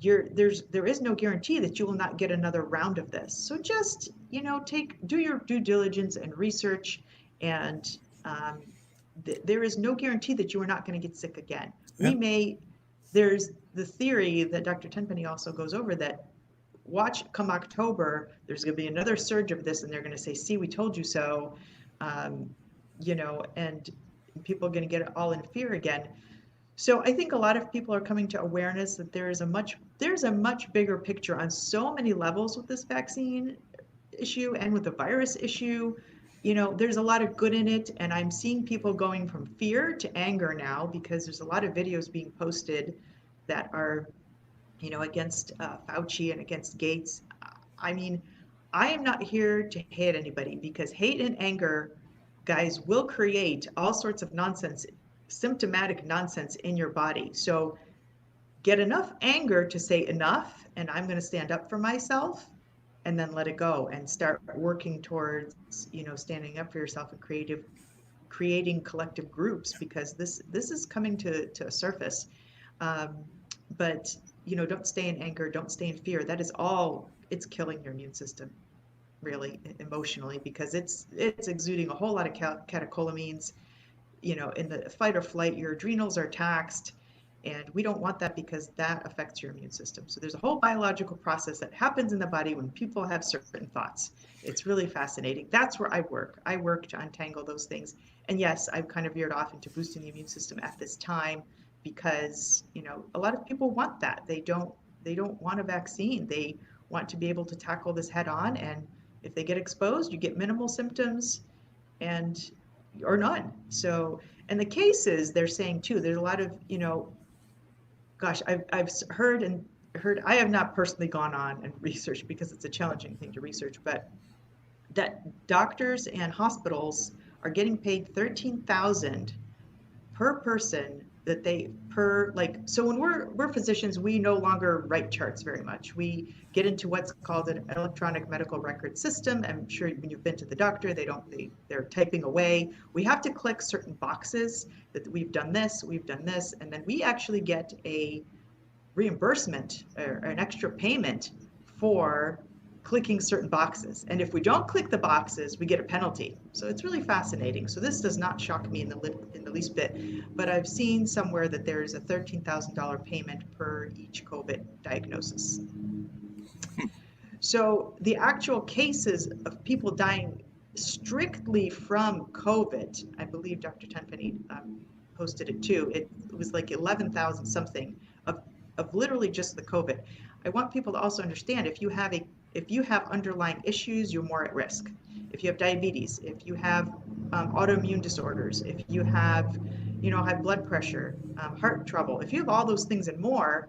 there is no guarantee that you will not get another round of this. So just, do your due diligence and research, and um, there is no guarantee that you are not going to get sick again.
Yeah.
There's the theory that Dr. Tenpenny also goes over that watch come October, there's going to be another surge of this, and they're going to say, see, we told you so, um, and people are going to get all in fear again. So I think a lot of people are coming to awareness that there's a much bigger picture on so many levels with this vaccine issue and with the virus issue. There's a lot of good in it, and I'm seeing people going from fear to anger now because there's a lot of videos being posted that are, against Fauci and against Gates. I mean, I am not here to hate anybody because hate and anger, guys, will create all sorts of nonsense, symptomatic nonsense in your body. So get enough anger to say enough, and I'm going to stand up for myself, and then let it go and start working towards, standing up for yourself and creating collective groups because this is coming to a surface. Um, but don't stay in anger, don't stay in fear. That is all. It's killing your immune system, really, emotionally, because it's exuding a whole lot of catecholamines. In the fight or flight, your adrenals are taxed, and we don't want that because that affects your immune system. So there's a whole biological process that happens in the body when people have certain thoughts. It's really fascinating. That's where I work. I work to untangle those things. And yes, I've kind of veered off into boosting the immune system at this time because, a lot of people want that. They don't want a vaccine. They want to be able to tackle this head on, and if they get exposed, you get minimal symptoms and or none. So, and the cases they're saying too, there's a lot of, gosh, I've heard, I have not personally gone on and researched because it's a challenging thing to research, but that doctors and hospitals are getting paid 13,000 per person that they per like so when we're physicians, we no longer write charts very much. We get into what's called an electronic medical record system. I'm sure when you've been to the doctor, they're typing away. We have to click certain boxes that we've done this, and then we actually get a reimbursement or an extra payment for clicking certain boxes. And if we don't click the boxes, we get a penalty. So it's really fascinating. So this does not shock me in the least bit. But I've seen somewhere that there's a $13,000 payment per each COVID diagnosis. So the actual cases of people dying strictly from COVID, I believe Dr. Tenpenny posted it too. It was like 11,000 something of literally just the COVID. I want people to also understand if you have underlying issues, you're more at risk. If you have diabetes, if you have autoimmune disorders, if you have, high blood pressure, heart trouble, if you have all those things and more,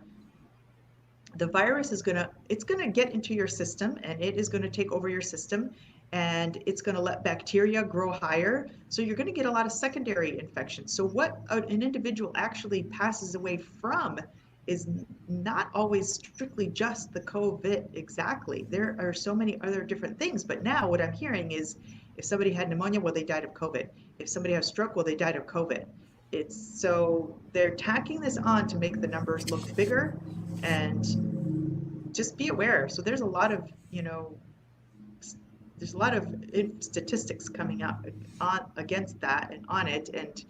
the virus it's gonna get into your system and it is gonna take over your system and it's gonna let bacteria grow higher. So you're gonna get a lot of secondary infections. So what an individual actually passes away from is not always strictly just the COVID exactly. There are so many other different things. But now what I'm hearing is if somebody had pneumonia, well, they died of COVID. If somebody had a stroke, well, they died of COVID. It's so they're tacking this on to make the numbers look bigger and just be aware. So there's a lot of statistics coming up on against that and on it, and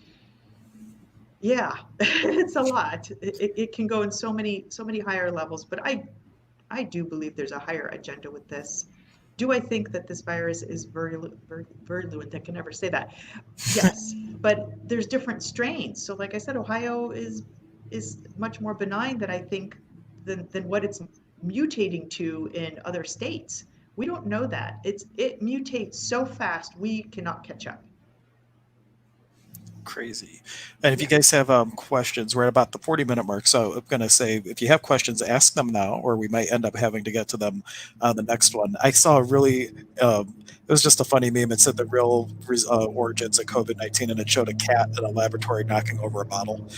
yeah, it's a lot. It can go in so many higher levels, but I do believe there's a higher agenda with this. Do I think that this virus is virulent? I can never say that. Yes, but there's different strains. So, like I said, Ohio is much more benign than I think than what it's mutating to in other states. We don't know that. It mutates so fast we cannot catch up.
Crazy. And if you
Yeah.
guys have questions, we're at about the 40-minute mark. So I'm going to say, if you have questions, ask them now, or we might end up having to get to them on the next one. I saw a really, it was just a funny meme. It said the real origins of COVID-19, and it showed a cat in a laboratory knocking over a bottle.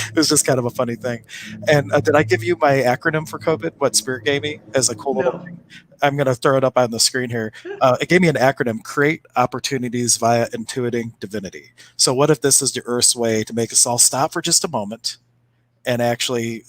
It was just kind of a funny thing. And did I give you my acronym for COVID? What Spirit gave me as a cool little
No.
thing? I'm going to throw it up on the screen here. It gave me an acronym: create opportunities via intuiting divinity. So, what if this is the Earth's way to make us all stop for just a moment and actually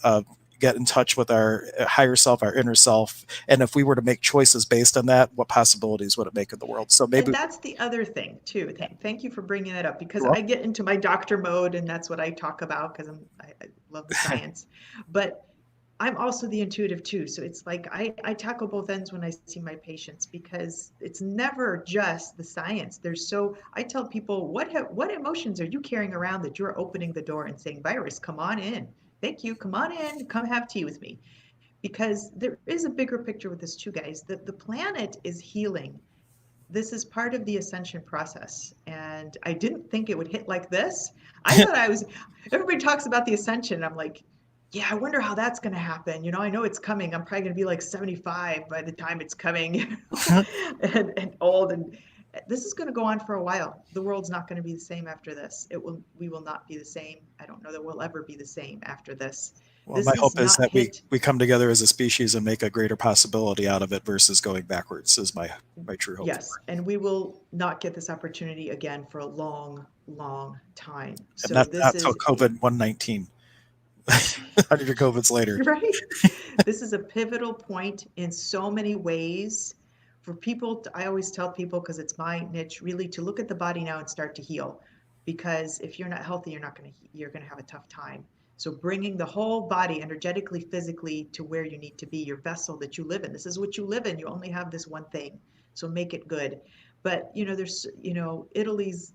get in touch with our higher self, our inner self? And if we were to make choices based on that, what possibilities would it make in the world? So,
And
maybe.
that's the other thing too.
Yeah,
Thank you for bringing that up because
you're
I
welcome.
get into my doctor mode and that's what I talk about because I love the science. But I'm also the intuitive too. So it's like I tackle both ends when I see my patients because it's never just the science. I tell people what emotions are you carrying around that you're opening the door and saying, virus, come on in. Thank you. Come on in. Come have tea with me. Because there is a bigger picture with this too, guys. The planet is healing. This is part of the ascension process. And I didn't think it would hit like this. I thought I was, everybody talks about the ascension. I'm like, yeah, I wonder how that's going to happen. I know it's coming. I'm probably going to be like 75 by the time it's coming, and old. And this is going to go on for a while. The world's not going to be the same after this. We will not be the same. I don't know that we'll ever be the same after this.
Well, my
This is
hope is
not
that we
hit.
we come together as a species and make a greater possibility out of it versus going backwards. Is my true hope for
Yes, and we will not get this opportunity again for a long, long time.
it. And
So
not
this
till
is a
COVID 119. 100 COVIDs later.
right. This is a pivotal point in so many ways for people. I always tell people because it's my niche, really, to look at the body now and start to heal. Because if you're not healthy, you're gonna have a tough time. So bringing the whole body, energetically, physically, to where you need to be, your vessel that you live in. This is what you live in. You only have this one thing, so make it good. But there's Italy's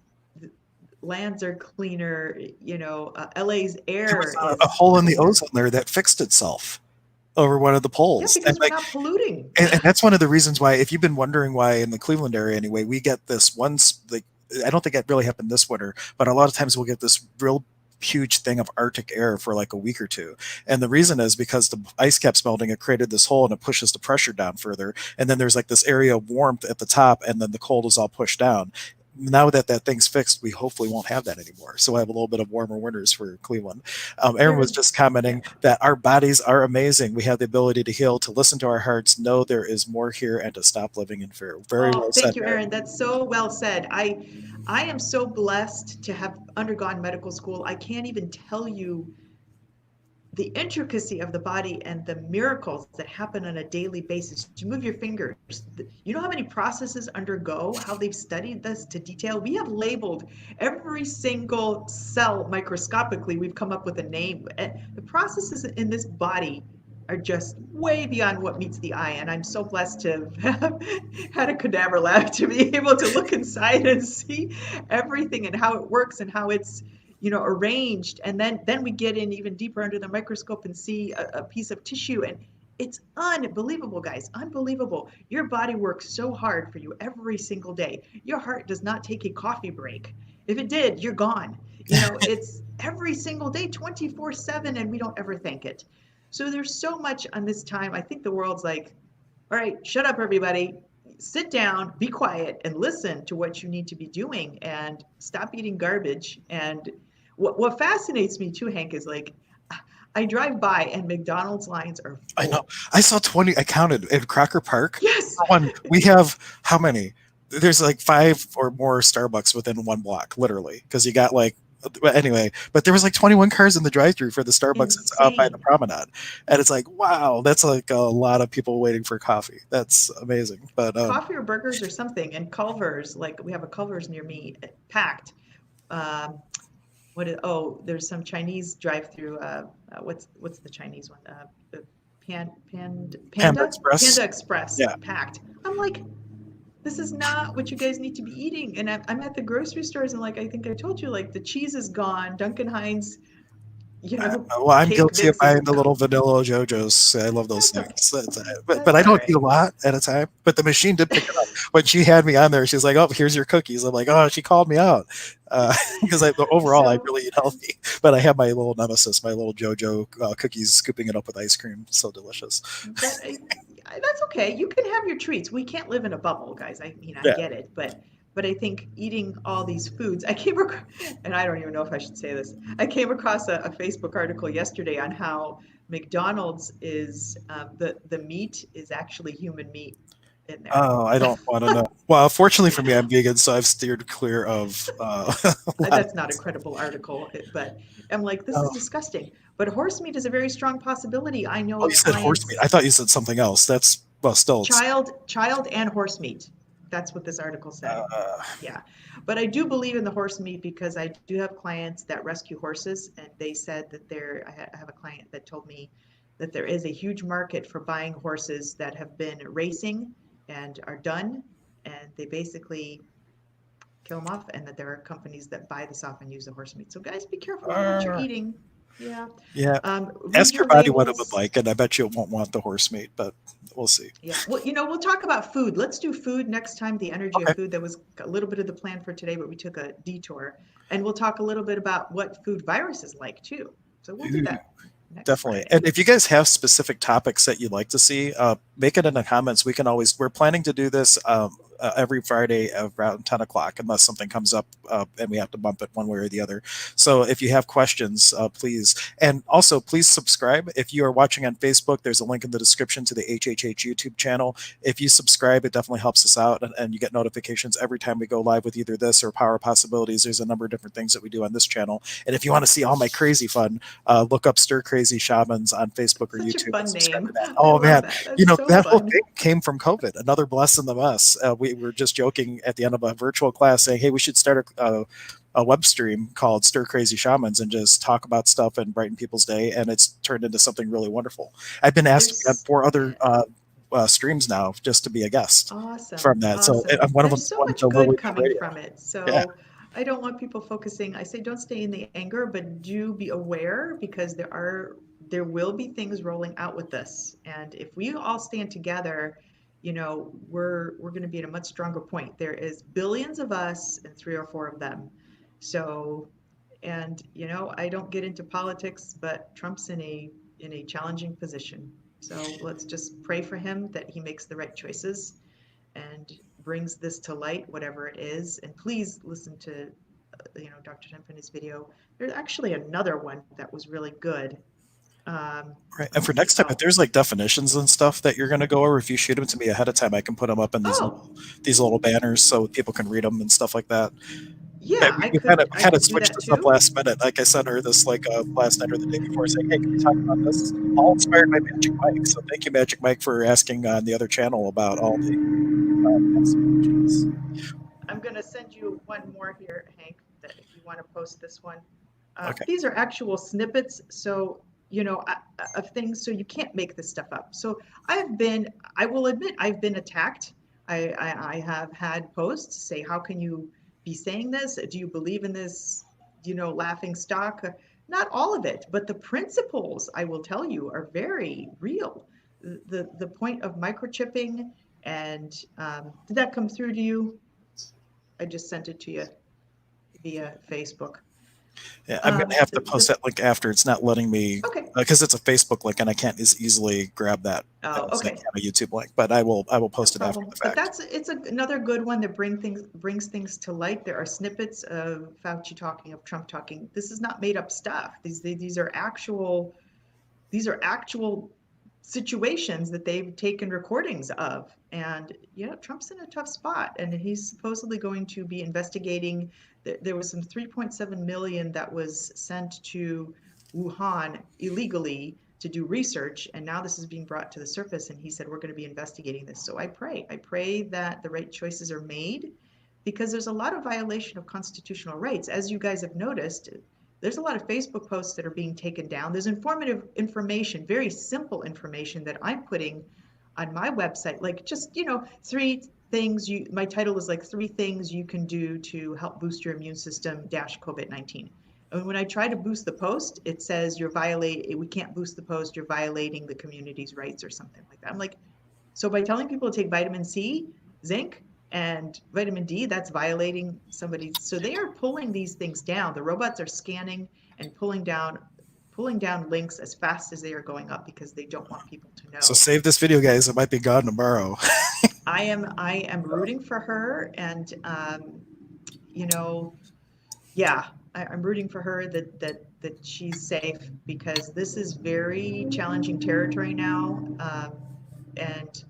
lands are cleaner. LA's
There was
air
a
is
hole in the
cleaner.
ozone there that fixed itself over one of the
Yeah,
poles. And
because we're
like,
not polluting.
and that's one of the reasons why, if you've been wondering why in the Cleveland area anyway, we get this like, I don't think it really happened this winter, but a lot of times we'll get this real huge thing of Arctic air for like a week or two. And the reason is because the ice caps melting, it created this hole and it pushes the pressure down further. And then there's like this area of warmth at the top, and then the cold is all pushed down. Now that that thing's fixed, we hopefully won't have that anymore. So I have a little bit of warmer winters for Cleveland. Aaron was
There,
just
yeah.
commenting that our bodies are amazing. We have the ability to heal, to listen to our hearts, know there is more here, and to stop living in fear. Very
Oh,
well said,
thank you,
Aaron.
Erin. That's so well said. I am so blessed to have undergone medical school. I can't even tell you the intricacy of the body and the miracles that happen on a daily basis. You move your fingers. You know how many processes undergo, how they've studied this to detail? We have labeled every single cell microscopically. We've come up with a name. The processes in this body are just way beyond what meets the eye. And I'm so blessed to have had a cadaver lab to be able to look inside and see everything and how it works and how it's arranged. And then we get in even deeper under the microscope and see a piece of tissue. And it's unbelievable, guys, unbelievable. Your body works so hard for you every single day. Your heart does not take a coffee break. If it did, you're gone. It's every single day, 24/7, and we don't ever thank it. So there's so much on this time. I think the world's like, all right, shut up, everybody. Sit down, be quiet, and listen to what you need to be doing and stop eating garbage. And what fascinates me too, Hank, is like I drive by and McDonald's lines are
I know.
full.
I saw 20. I counted in Crocker Park.
Yes.
For one, we have how many? There's like five or more Starbucks within one block, literally, because you got like. But anyway, but there was like 21 cars in the drive-through for the Starbucks that's out by the
Insane.
promenade, and it's like, wow, that's like a lot of people waiting for coffee. That's amazing. But
Coffee or burgers or something. And Culver's, like we have a Culver's near me, packed. Um, there's some Chinese drive-through. What's the Chinese one?
Panda
Panda
Express.
Express
Yeah.
packed. I'm like, this is not what you guys need to be eating. And I'm at the grocery stores and like I think I told you, like the cheese is gone. Duncan Hines,
Well, I'm
cake
guilty of
mix is
buying the little vanilla JoJo's. I love those
that's
things.
okay.
But
That's
I
all
don't eat
right.
a lot at a time. But the machine did pick it up when she had me on there. She's like, "Oh, here's your cookies." I'm like, "Oh," she called me out because overall I
So,
really eat healthy. But I have my little nemesis, my little JoJo cookies, scooping it up with ice cream. So delicious.
but that's okay. You can have your treats. We can't live in a bubble, guys. I mean, I
Yeah.
get it, but I think eating all these foods. And I don't even know if I should say this. I came across a Facebook article yesterday on how McDonald's is the meat is actually human meat in there.
Oh, I don't want to know. Well, fortunately for me, I'm vegan, so I've steered clear of a lot of
That's not a
things.
credible article, but I'm like, this is
Oh,
disgusting. But horse meat is a very strong possibility. I know
oh,
of
you said horse meat.
clients,
I thought you said something else. That's well, still it's.
child and horse meat. That's what this article said.
Uh,
Yeah. But I do believe in the horse meat because I do have clients that rescue horses, and they said that I have a client that told me that there is a huge market for buying horses that have been racing and are done, and they basically kill them off, and that there are companies that buy this off and use the horse meat. So guys, be careful on what you're
uh,
eating. Yeah.
yeah.
Read
Ask your
your
body what it would
labels.
like, and I bet you it won't want the horse meat, but we'll see.
Yeah. Well, we'll talk about food. Let's do food next time, the energy of
Okay.
food. That was a little bit of the plan for today, but we took a detour. And we'll talk a little bit about what food viruses like too. So we'll do
Ooh.
that next
Definitely.
Friday.
And if you guys have specific topics that you'd like to see, make it in the comments. We can always, we're planning to do this every Friday around 10 o'clock, unless something comes up and we have to bump it one way or the other. So if you have questions, please. And also, please subscribe. If you are watching on Facebook, there's a link in the description to the HHH YouTube channel. If you subscribe, it definitely helps us out. And you get notifications every time we go live with either this or Power Possibilities. There's a number of different things that we do on this channel. And if you want to see all my crazy fun, look up Stir Crazy Shamans on Facebook or
Such a
YouTube and
fun
subscribe
name.
to that.
I
Oh
love
man,
that. That's so
that whole
fun.
thing came from COVID. Another bless in the mess. We were just joking at the end of a virtual class saying, "Hey, we should start a web stream called Stir Crazy Shamans and just talk about stuff and brighten people's day." And it's turned into something really wonderful. I've been asked to be on
There's
4 other
yeah.
streams now just to be a guest
Awesome.
from that. So
Awesome.
one of them
There's
is
so
going to
much
Lily
good
Pad
coming
Radio.
from it.
Yeah.
So I don't want people focusing. I say don't stay in the anger, but do be aware because there will be things rolling out with this. And if we all stand together, we're going to be at a much stronger point. There is billions of us and 3 or 4 of them. So, and I don't get into politics, but Trump's in a challenging position. So let's just pray for him that he makes the right choices and brings this to light, whatever it is. And please listen to, Dr. Tempany's video. There's actually another one that was really good.
Right.
Let
And
me
for
see.
next time, if
Oh,
there's like definitions and stuff that you're going to go over, if you shoot them to me ahead of time, I can put them up in
oh,
these little banners so people can read them and stuff like that. Yeah,
yeah.
we,
I
we kind of
could
we
I
kind of
could do
switched
that
this up
too.
last minute. Like I sent her this like last night or the day before, saying, "Hey, can we talk about this?" All inspired by Magic Mike. So thank you, Magic Mike, for asking on the other channel about all the past questions.
I'm going to send you one more here, Hank, that if you want to post this one.
Okay.
These are actual snippets, so of things, so you can't make this stuff up. So I will admit, I've been attacked. I have had posts say, "How can you be saying this? Do you believe in this? Laughing stock?" Not all of it, but the principles, I will tell you, are very real. The point of microchipping, and did that come through to you? I just sent it to you via Facebook.
Yeah, I'm gonna have to post
The
that link after. It's not letting me
Okay.
because it's a Facebook link and I can't as easily grab that
Oh,
as I
okay.
can a YouTube link. But I will
No
post it after
problem.
the
But
fact.
another good one that brings things to light. There are snippets of Fauci talking, of Trump talking. This is not made up stuff. These are actual situations that they've taken recordings of. And Trump's in a tough spot, and he's supposedly going to be investigating. There was some 3.7 million that was sent to Wuhan illegally to do research, and now this is being brought to the surface, and he said we're going to be investigating this. So I pray that the right choices are made, because there's a lot of violation of constitutional rights. As you guys have noticed, there's a lot of Facebook posts that are being taken down. There's informative information, very simple information that I'm putting on my website, like just, three things my title is like three things you can do to help boost your immune system dash COVID-19. And when I try to boost the post, it says we can't boost the post, you're violating the community's rights or something like that. I'm like, so by telling people to take vitamin C, zinc, and vitamin D, that's violating somebody. So they are pulling these things down. The robots are scanning and pulling down links as fast as they are going up because they don't want people to
So
know.
save this video, guys. It might be gone tomorrow.
I am rooting for her, and you know, yeah, I'm rooting for her that she's safe because this is very challenging territory now.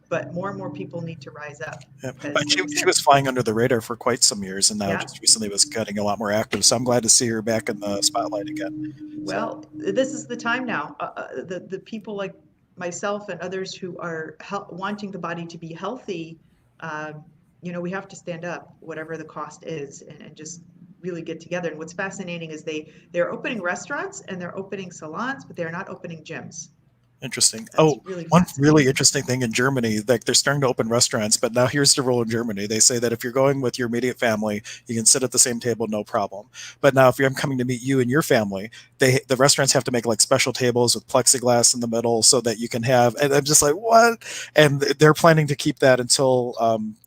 But more and more people need to rise up
Yeah.
because,
But
like you
she
said,
was flying under the radar for quite some years, and now
yeah.
just recently was getting a lot more active. So I'm glad to see her back in the spotlight again. So
Well, this is the time now. The people like myself and others who are wanting the body to be healthy, um, we have to stand up, whatever the cost is, and just really get together. And what's fascinating is they're opening restaurants and they're opening salons, but they're not opening gyms.
interesting.
That's
Oh,
really
one really
fascinating.
interesting thing in Germany, like they're starting to open restaurants, but now here's the rule in Germany. They say that if you're going with your immediate family, you can sit at the same table, no problem. But now if I'm coming to meet you and your family, the restaurants have to make like special tables with plexiglass in the middle so that you can have. And I'm just like, what? And they're planning to keep that until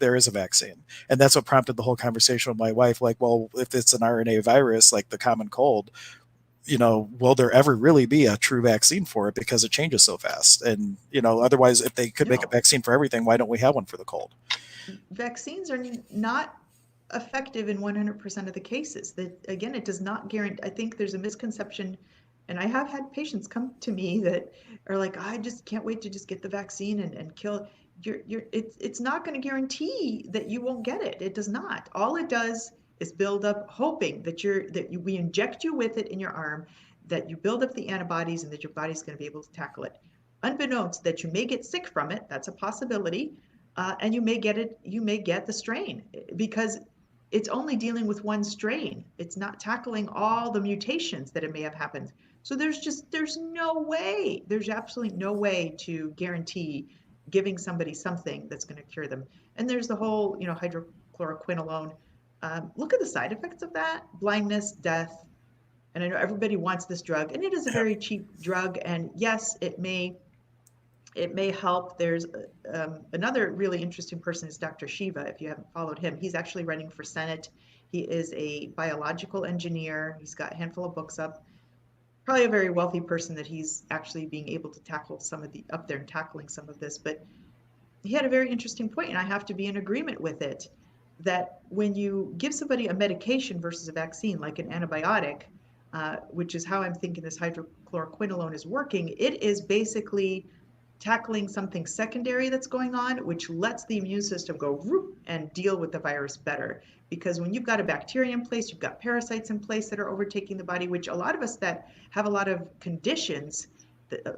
there is a vaccine. And that's what prompted the whole conversation with my wife. Like, well, if it's an RNA virus like the common cold, will there ever really be a true vaccine for it because it changes so fast? And, otherwise, if they could make a
No,
vaccine for everything, why don't we have one for the cold?
vaccines are not effective in 100% of the cases. That again, it does not guarantee. I think there's a misconception, and I have had patients come to me that are like, I just can't wait to just get the vaccine and kill. It's not going to guarantee that you won't get it. It does not. All it does is build up, hoping we inject you with it in your arm, that you build up the antibodies, and that your body's going to be able to tackle it. Unbeknownst that you may get sick from it, that's a possibility, and you may get the strain because it's only dealing with one strain. It's not tackling all the mutations that it may have happened. So there's absolutely no way to guarantee giving somebody something that's going to cure them. And there's the whole, hydrochloroquinolone. Look at the side effects of that: blindness, death. And I know everybody wants this drug, and it is a
Yeah.
very cheap drug. And yes, it may help. There's another really interesting person is Dr. Shiva. If you haven't followed him, he's actually running for Senate. He is a biological engineer. He's got a handful of books up. Probably a very wealthy person that he's actually being able to tackle up there and tackling some of this. But he had a very interesting point, and I have to be in agreement with it, that when you give somebody a medication versus a vaccine, like an antibiotic, which is how I'm thinking this hydrochloroquinolone is working, it is basically tackling something secondary that's going on, which lets the immune system go whoop and deal with the virus better. Because when you've got a bacteria in place, you've got parasites in place that are overtaking the body, which a lot of us that have a lot of conditions,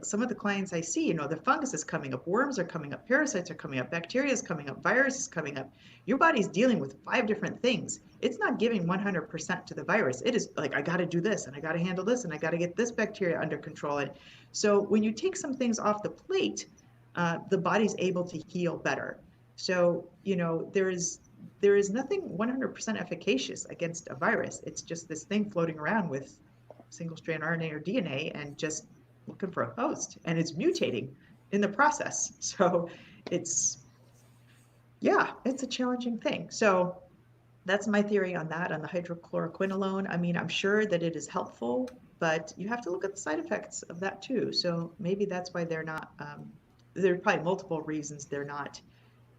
some of the clients I see, the fungus is coming up, worms are coming up, parasites are coming up, bacteria is coming up, virus is coming up. Your body's dealing with 5 different things. It's not giving 100% to the virus. It is like, I got to do this, and I got to handle this, and I got to get this bacteria under control. And so when you take some things off the plate, the body's able to heal better. So, there is nothing 100% efficacious against a virus. It's just this thing floating around with single strand RNA or DNA and just looking for a host, and it's mutating in the process. So it's, yeah, it's a challenging thing. So that's my theory on that, on the hydrochloroquinolone. I mean, I'm sure that it is helpful, but you have to look at the side effects of that too. So maybe that's why they're not, there are probably multiple reasons they're not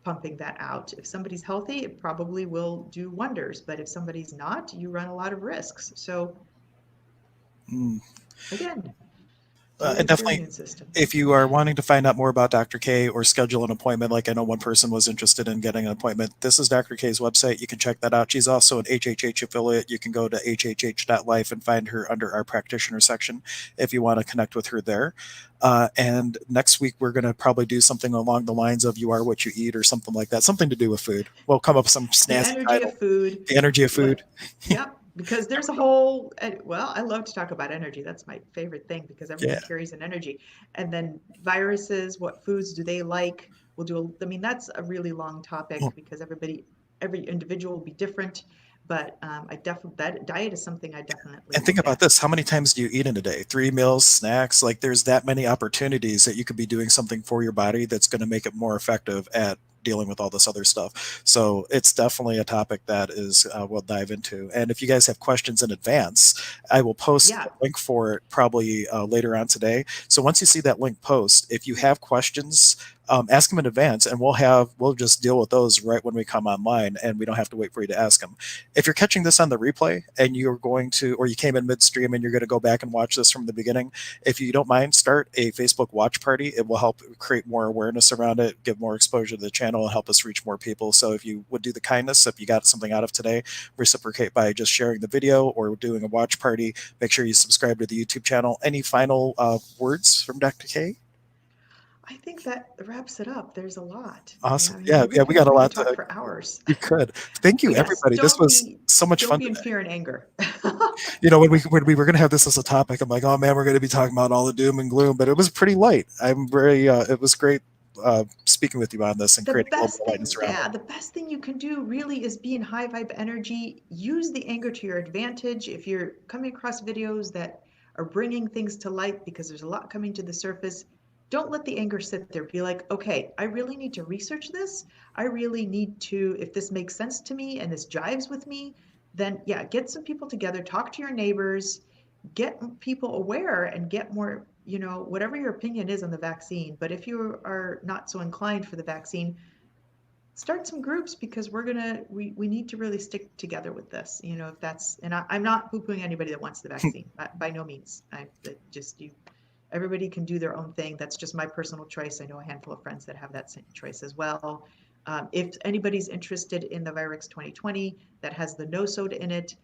pumping that out. If somebody's healthy, it probably will do wonders, but if somebody's not, you run a lot of risks. So
Mm.
again,
And
dealing with your
definitely,
immune system.
if you are wanting to find out more about Dr. K or schedule an appointment, like I know one person was interested in getting an appointment, this is Dr. K's website. You can check that out. She's also an HHH affiliate. You can go to hhh.life and find her under our practitioner section if you want to connect with her there. And next week, we're going to probably do something along the lines of "You Are What You Eat" or something like that, something to do with food. We'll come up with some
The
snazzy
energy of
title.
food.
The energy of food.
Yep. because there's a whole, well, I love to talk about energy. That's my favorite thing because
Yeah.
everyone carries an energy. And then viruses, what foods do they like? We'll do, I mean, that's a really long topic because every individual will be different. But I definitely, that diet is something I definitely
And think
look
about
at.
this. How many times do you eat in a day? 3 meals, snacks? Like there's that many opportunities that you could be doing something for your body that's going to make it more effective at dealing with all this other stuff. So it's definitely a topic that is we'll dive into. And if you guys have questions in advance, I will post
Yeah,
a link for it probably later on today. So once you see that link post, if you have questions, ask them in advance, and we'll just deal with those right when we come online, and we don't have to wait for you to ask them. If you're catching this on the replay and you're going to, or you came in midstream and you're going to go back and watch this from the beginning, if you don't mind, start a Facebook watch party. It will help create more awareness around it, give more exposure to the channel, and help us reach more people. So if you would do the kindness, if you got something out of today, reciprocate by just sharing the video or doing a watch party. Make sure you subscribe to the YouTube channel. Any final words from Dr. K?
I think that wraps it up. There's a lot. Yeah,
Awesome.
I mean,
Yeah, yeah, we got a
we could
lot
talk
to.
for hours.
We could. Thank you,
But yes,
everybody. This was so much
don't
fun
be in
today.
fear and anger.
When we were going to have this as a topic, I'm like, oh man, we're going to be talking about all the doom and gloom, but it was pretty light. I'm very. It was great speaking with you on this and
The
creating a little bit
best
of lightness
thing,
around it.
yeah, the best thing you can do really is be in high vibe energy. Use the anger to your advantage. If you're coming across videos that are bringing things to light because there's a lot coming to the surface, don't let the anger sit there. Be like, okay, I really need to research this. I really need to, if this makes sense to me and this jives with me, then yeah, get some people together, talk to your neighbors, get people aware and get more, whatever your opinion is on the vaccine. But if you are not so inclined for the vaccine, start some groups because we need to really stick together with this. If that's, and I'm not poo-pooing anybody that wants the vaccine, by no means. I just you everybody can do their own thing. That's just my personal choice. I know a handful of friends that have that same choice as well. If anybody's interested in the Virix 2020 that has the no soda in it,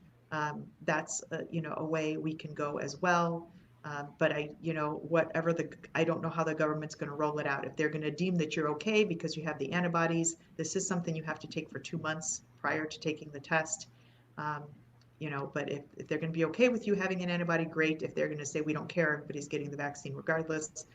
that's a way we can go as well. But I don't know how the government's going to roll it out. If they're going to deem that you're okay because you have the antibodies, this is something you have to take for 2 months prior to taking the test. Um, but if they're going to be okay with you having an antibody, great. If they're going to say we don't care, everybody's getting the vaccine regardless,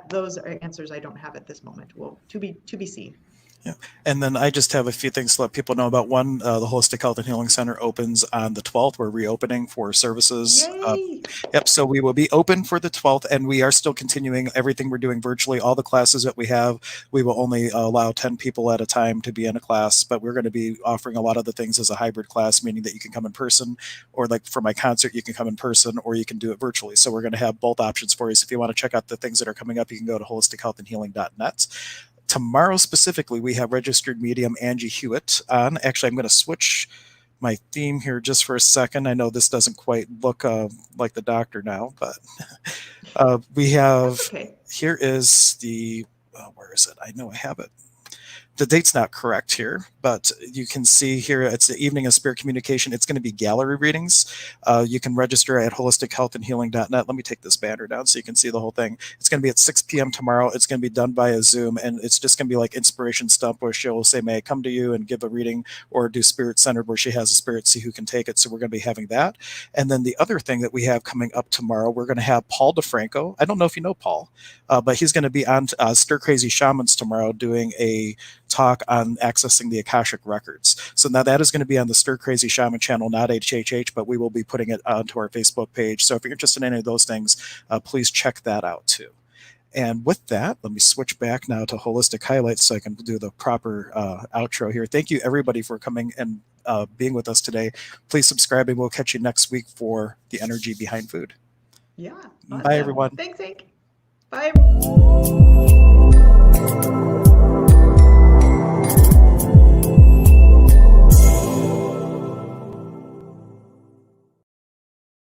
those are answers I don't have at this moment. Well, to be seen.
Yeah. And then I just have a few things to let people know about. One, the Holistic Health and Healing Center opens on the 12th. We're reopening for services.
Yay!
Yep. So we will be open for the 12th, and we are still continuing everything we're doing virtually. All the classes that we have, we will only allow 10 people at a time to be in a class, but we're going to be offering a lot of the things as a hybrid class, meaning that you can come in person, or like for my concert, you can come in person, or you can do it virtually. So we're going to have both options for you. So if you want to check out the things that are coming up, you can go to holistichealthandhealing.net. Tomorrow specifically, we have registered medium Angie Hewitt on. Actually, I'm going to switch my theme here just for a second. I know this doesn't quite look like the doctor now, but we
That's
have
okay.
here is the where is it? I know I have it. The date's not correct here, but you can see here it's the evening of spirit communication. It's going to be gallery readings. You can register at holistichealthandhealing.net. Let me take this banner down so you can see the whole thing. It's going to be at 6 p.m. tomorrow. It's going to be done via Zoom, and it's just going to be like inspiration stump where she'll say, "May I come to you and give a reading," or do spirit centered where she has a spirit, see who can take it. So we're going to be having that. And then the other thing that we have coming up tomorrow, we're going to have Paul DeFranco. I don't know if you know Paul, but he's going to be on Stir Crazy Shamans tomorrow doing a talk on accessing the Akashic records. So now that is going to be on the Stir Crazy Shaman channel, not HHH, but we will be putting it onto our Facebook page. So if you're interested in any of those things, please check that out too. And with that, let me switch back now to holistic highlights so I can do the proper outro here. Thank you, everybody, for coming and being with us today. Please subscribe, and we'll catch you next week for the energy behind food.
Yeah,
Bye,
awesome.
everyone.
Thanks, Hank. Bye.